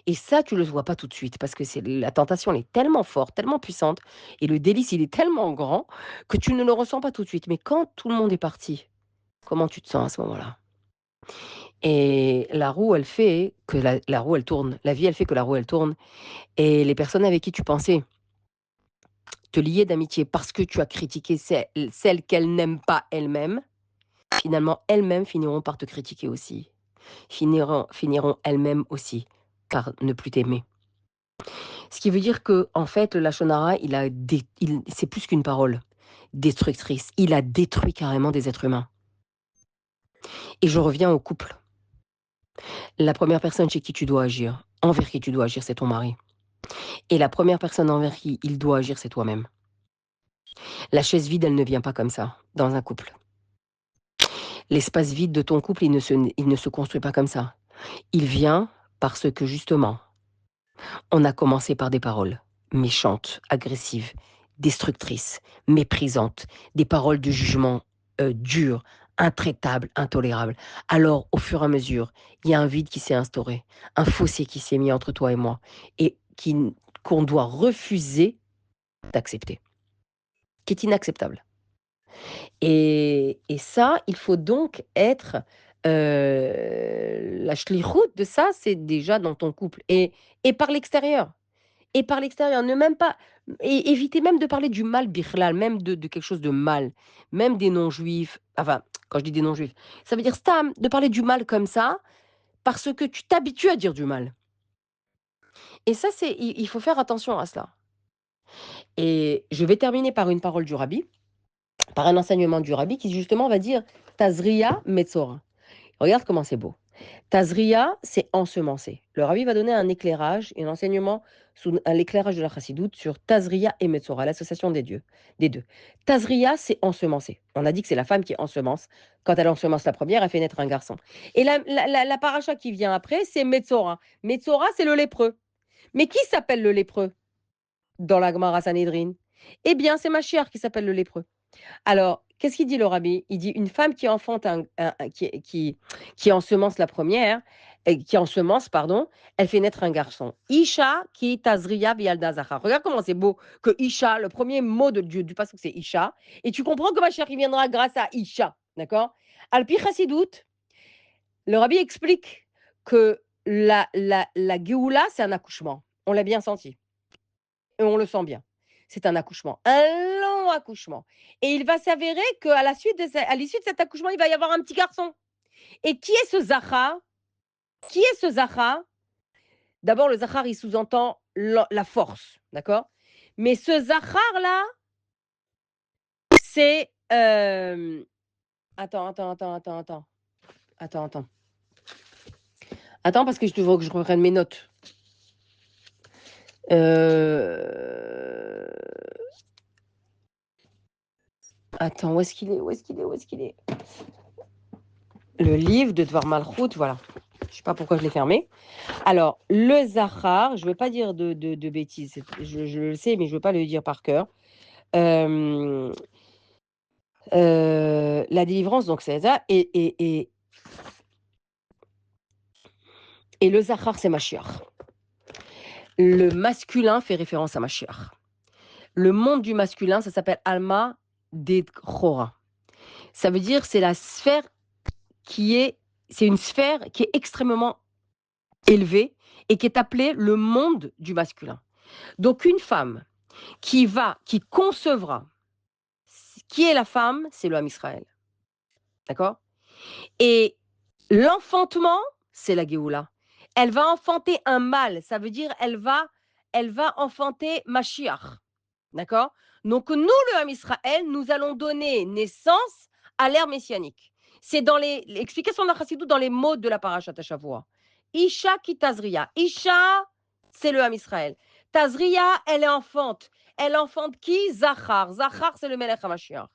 Et ça, tu le vois pas tout de suite parce que c'est la tentation, elle est tellement forte, tellement puissante et le délice, il est tellement grand que tu ne le ressens pas tout de suite. Mais quand tout le monde est parti, comment tu te sens à ce moment-là? Et la roue, elle fait que la roue, elle tourne. La vie, elle fait que la roue, elle tourne et les personnes avec qui tu pensais te lier d'amitié parce que tu as critiqué celles qu'elles n'aiment pas elles-mêmes, finalement, elles-mêmes finiront par te critiquer aussi. Finiront elles-mêmes aussi par ne plus t'aimer. Ce qui veut dire que en fait, le lachon hara, c'est plus qu'une parole destructrice. Il a détruit carrément des êtres humains. Et je reviens au couple. La première personne chez qui tu dois agir, envers qui tu dois agir, c'est ton mari. Et la première personne envers qui il doit agir, c'est toi-même. La chaise vide, elle ne vient pas comme ça, dans un couple. L'espace vide de ton couple, il ne se construit pas comme ça. Il vient parce que justement, on a commencé par des paroles méchantes, agressives, destructrices, méprisantes, des paroles de jugement dures, intraitables, intolérables. Alors, au fur et à mesure, il y a un vide qui s'est instauré, un fossé qui s'est mis entre toi et moi, et qu'on doit refuser d'accepter, qui est inacceptable. Et ça, il faut donc être la shlichut de ça, c'est déjà dans ton couple et par l'extérieur. Et par l'extérieur, ne même pas et évitez même de parler du mal birlal, même de quelque chose de mal, même des non-juifs, enfin, quand je dis des non-juifs, ça veut dire stam, de parler du mal comme ça, parce que tu t'habitues à dire du mal. Et ça, il faut faire attention à cela. Et je vais terminer par une parole du rabbi, par un enseignement du rabbi qui justement va dire Tazria Metzora. Regarde comment c'est beau. Tazria, c'est ensemencer. Le rabbi va donner un éclairage et un enseignement sous l'éclairage de la chassidoute sur Tazria et Metzora, l'association des deux. Tazria, c'est ensemencer. On a dit que c'est la femme qui ensemence. Quand elle ensemence la première, elle fait naître un garçon. Et la paracha qui vient après, c'est Metzora. Metzora, c'est le lépreux. Mais qui s'appelle le lépreux dans la Gemara Sanhedrin? Eh bien, c'est Mashiach qui s'appelle le lépreux. Alors, qu'est-ce qu'il dit le rabbi? Il dit une femme qui enfante qui ensemence la première, qui ensemence, pardon, elle fait naître un garçon. Isha qui tazria bialda zachar. Regarde comment c'est beau que Isha, le premier mot de Dieu du passage c'est Isha, et tu comprends que Mashiach il viendra grâce à Isha, d'accord? Alpi Chassidut, le rabbi explique que la Géoula, c'est un accouchement. On l'a bien senti et on le sent bien. C'est un accouchement, un long accouchement et il va s'avérer qu'à l'issue de cet accouchement, il va y avoir un petit garçon et qui est ce Zachar? Qui est ce Zachar? D'abord, le Zachar, il sous-entend la force, d'accord? Mais ce Zachar-là, c'est, attends, attends, attends, attends, attends. Attends, attends. Attends, parce que je te veux que je reprenne mes notes. Attends, où est-ce qu'il est? Où est-ce qu'il est? Où est-ce qu'il est? Le livre de Dvar Malchut, voilà. Je ne sais pas pourquoi je l'ai fermé. Alors, le Zachar, je ne vais pas dire de bêtises, je le sais, mais je ne veux pas le dire par cœur. La délivrance, donc c'est ça, et le Zachar, c'est Mashiach. Le masculin fait référence à Mashiach. Le monde du masculin, ça s'appelle Alma Dechora. Ça veut dire c'est la sphère c'est une sphère qui est extrêmement élevée et qui est appelée le monde du masculin. Donc une femme qui concevra, qui est la femme, c'est le Ham Israël. D'accord? Et l'enfantement, c'est la Géoula. Elle va enfanter un mâle, ça veut dire elle va enfanter Mashiach. D'accord? Donc nous, le Ham Israël, nous allons donner naissance à l'ère messianique. C'est dans l'explication de la Chassidut dans les mots de la Parashat Shavua. Isha ki Tazria. Isha, c'est le Ham Israël. Tazria, elle est enfante. Elle enfante qui? Zachar. Zachar, c'est le Melech HaMashiach.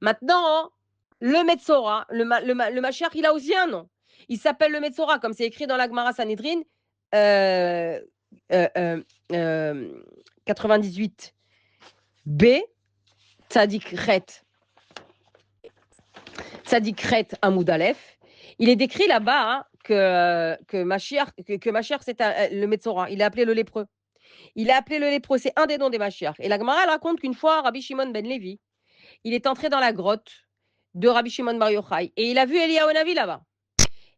Maintenant, le Metzora, le Mashiach, il a aussi un nom. Il s'appelle le Metzora, comme c'est écrit dans la Gemara Sanhedrin 98. B, Tzadik Ret Amoud Aleph. Il est décrit là-bas que Mashiach, c'est le Metzora. Il est appelé le lépreux. C'est un des noms des Mashiach. Et la Gemara, elle raconte qu'une fois, Rabbi Shimon ben Levi, il est entré dans la grotte de Rabbi Shimon Bar Yochai et il a vu Eliyahu Hanavi là-bas.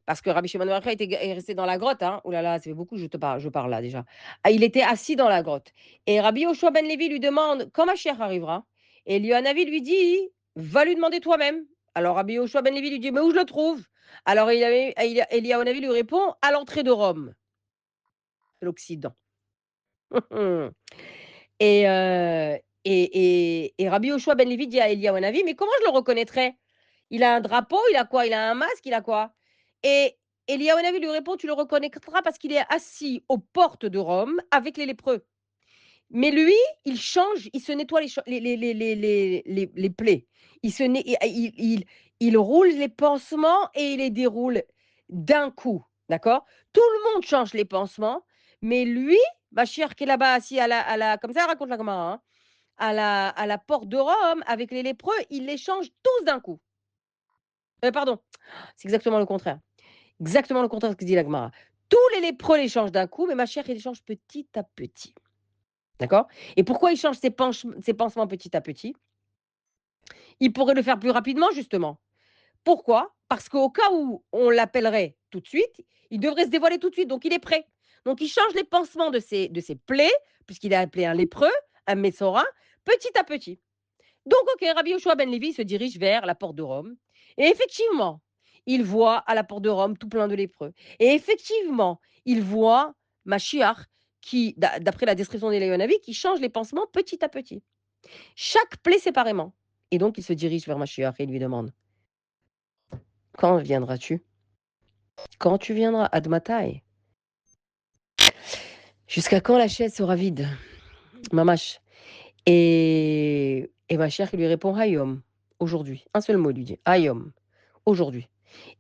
Parce que Rabbi Shimon Bar Yochai est resté dans la grotte. Ouh là là, ça fait beaucoup, je parle là déjà. Il était assis dans la grotte. Et Rabbi Yoshua ben Levi lui demande quand Mashiach arrivera. Et Eliyahu Hanavi lui dit va lui demander toi-même. Alors Rabbi Yoshua ben Levi lui dit mais où je le trouve? Alors Eliyahu Hanavi lui répond à l'entrée de Rome, l'Occident. Et, Rabbi Yoshua ben Levi dit à Eliyahu Hanavi mais comment je le reconnaîtrais? Il a un drapeau, il a quoi? Il a un masque, il a quoi? Et Eliyahu Hanavi lui répond tu le reconnaîtras parce qu'il est assis aux portes de Rome avec les lépreux. Mais lui, il change, il se nettoie les plaies. Il roule les pansements et il les déroule d'un coup. D'accord? Tout le monde change les pansements, mais lui, Bachir qui est là-bas assis comme ça, raconte la Gemara, hein, à la porte de Rome avec les lépreux, il les change tous d'un coup. Pardon, c'est exactement le contraire. Exactement le contraire de ce que dit la Gemara. Tous les lépreux les changent d'un coup, mais Mashiach, il les change petit à petit. D'accord? Et pourquoi il change ses pansements petit à petit? Il pourrait le faire plus rapidement, justement. Pourquoi? Parce qu'au cas où on l'appellerait tout de suite, il devrait se dévoiler tout de suite, donc il est prêt. Donc il change les pansements de ses plaies, puisqu'il est appelé un lépreux, un Messora, petit à petit. Donc, ok, Rabbi Yoshua ben Levi se dirige vers la porte de Rome. Et effectivement, il voit à la porte de Rome tout plein de lépreux. Et effectivement, il voit Mashiach qui, d'après la description des Léonavi, qui change les pansements petit à petit. Chaque plaie séparément. Et donc, il se dirige vers Mashiach et il lui demande quand viendras-tu? Quand tu viendras, Admatai? Jusqu'à quand la chaise sera vide? Mamash. Et Mashiach lui répond Hayom, aujourd'hui. Un seul mot lui dit Hayom, aujourd'hui.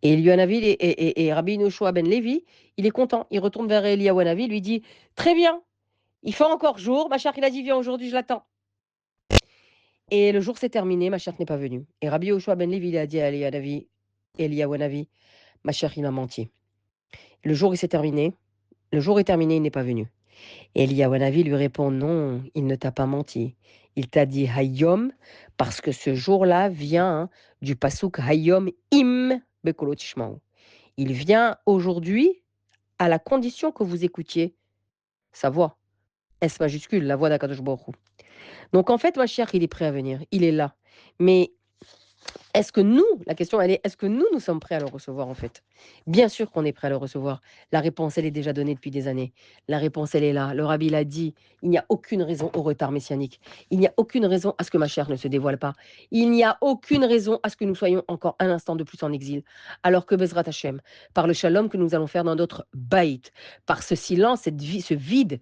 Et Eliyahu Hanavi et Rabbi Yoshua ben Levi, il est content. Il retourne vers Eliyahu Hanavi, lui dit très bien, il fait encore jour. Mashiach, il a dit viens aujourd'hui, je l'attends. Et le jour s'est terminé, Mashiach n'est pas venu. Et Rabbi Yoshua ben Levi, il a dit à Eliyahu Hanavi, Mashiach, il m'a menti. Le jour il s'est terminé. Le jour est terminé, il n'est pas venu. Et Eliyahu Hanavi lui répond non, il ne t'a pas menti. Il t'a dit Hayom parce que ce jour-là vient du pasuk Hayom im bekolo tishmau. Il vient aujourd'hui à la condition que vous écoutiez sa voix, S majuscule, la voix d'Akadosh Baruch Hu. Donc en fait, Mashiach, il est prêt à venir, il est là. Mais est-ce que nous, la question elle est, est-ce que nous sommes prêts à le recevoir en fait? Bien sûr qu'on est prêt à le recevoir. La réponse, elle est déjà donnée depuis des années. La réponse, elle est là. Le rabbi l'a dit, il n'y a aucune raison au retard messianique. Il n'y a aucune raison à ce que ma chair ne se dévoile pas. Il n'y a aucune raison à ce que nous soyons encore un instant de plus en exil. Alors que Bezrat Hashem, par le shalom que nous allons faire dans notre baït, par ce silence, ce vide,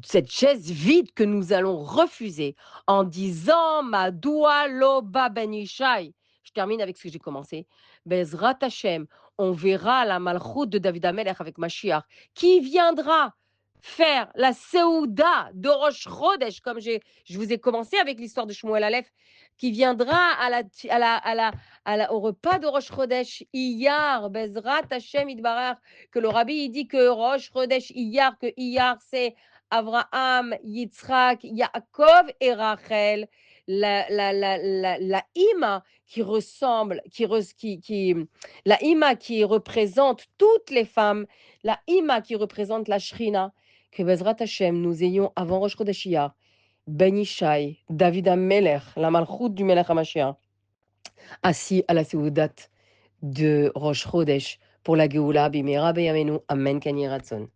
cette chaise vide que nous allons refuser en disant Madoua lo ba ben Yishai. Je termine avec ce que j'ai commencé. Bezrat Hashem, on verra la malchoute de David Amelech avec Mashiach, qui viendra faire la Seouda de Rosh Chodesh, comme je vous ai commencé avec l'histoire de Shmuel Aleph, qui viendra au repas de Rosh Chodesh, Iyar, Bezrat Hashem Idbarar, que le rabbi il dit que Rosh Chodesh Iyar, que Iyar c'est Abraham, Yitzhak, Yaakov et Rachel, la Ima qui ressemble, la Ima qui représente toutes les femmes, la Ima qui représente la Shrina, que Bezrat Hashem, nous ayons avant Rosh Chodesh Iyar, Ben Ishai, David HaMelech, la Malchut du Melech HaMashiach, assis à la Seudat de Rosh Chodesh pour la Geoula Bimera Beyamenu. Amen Kani Ratzon.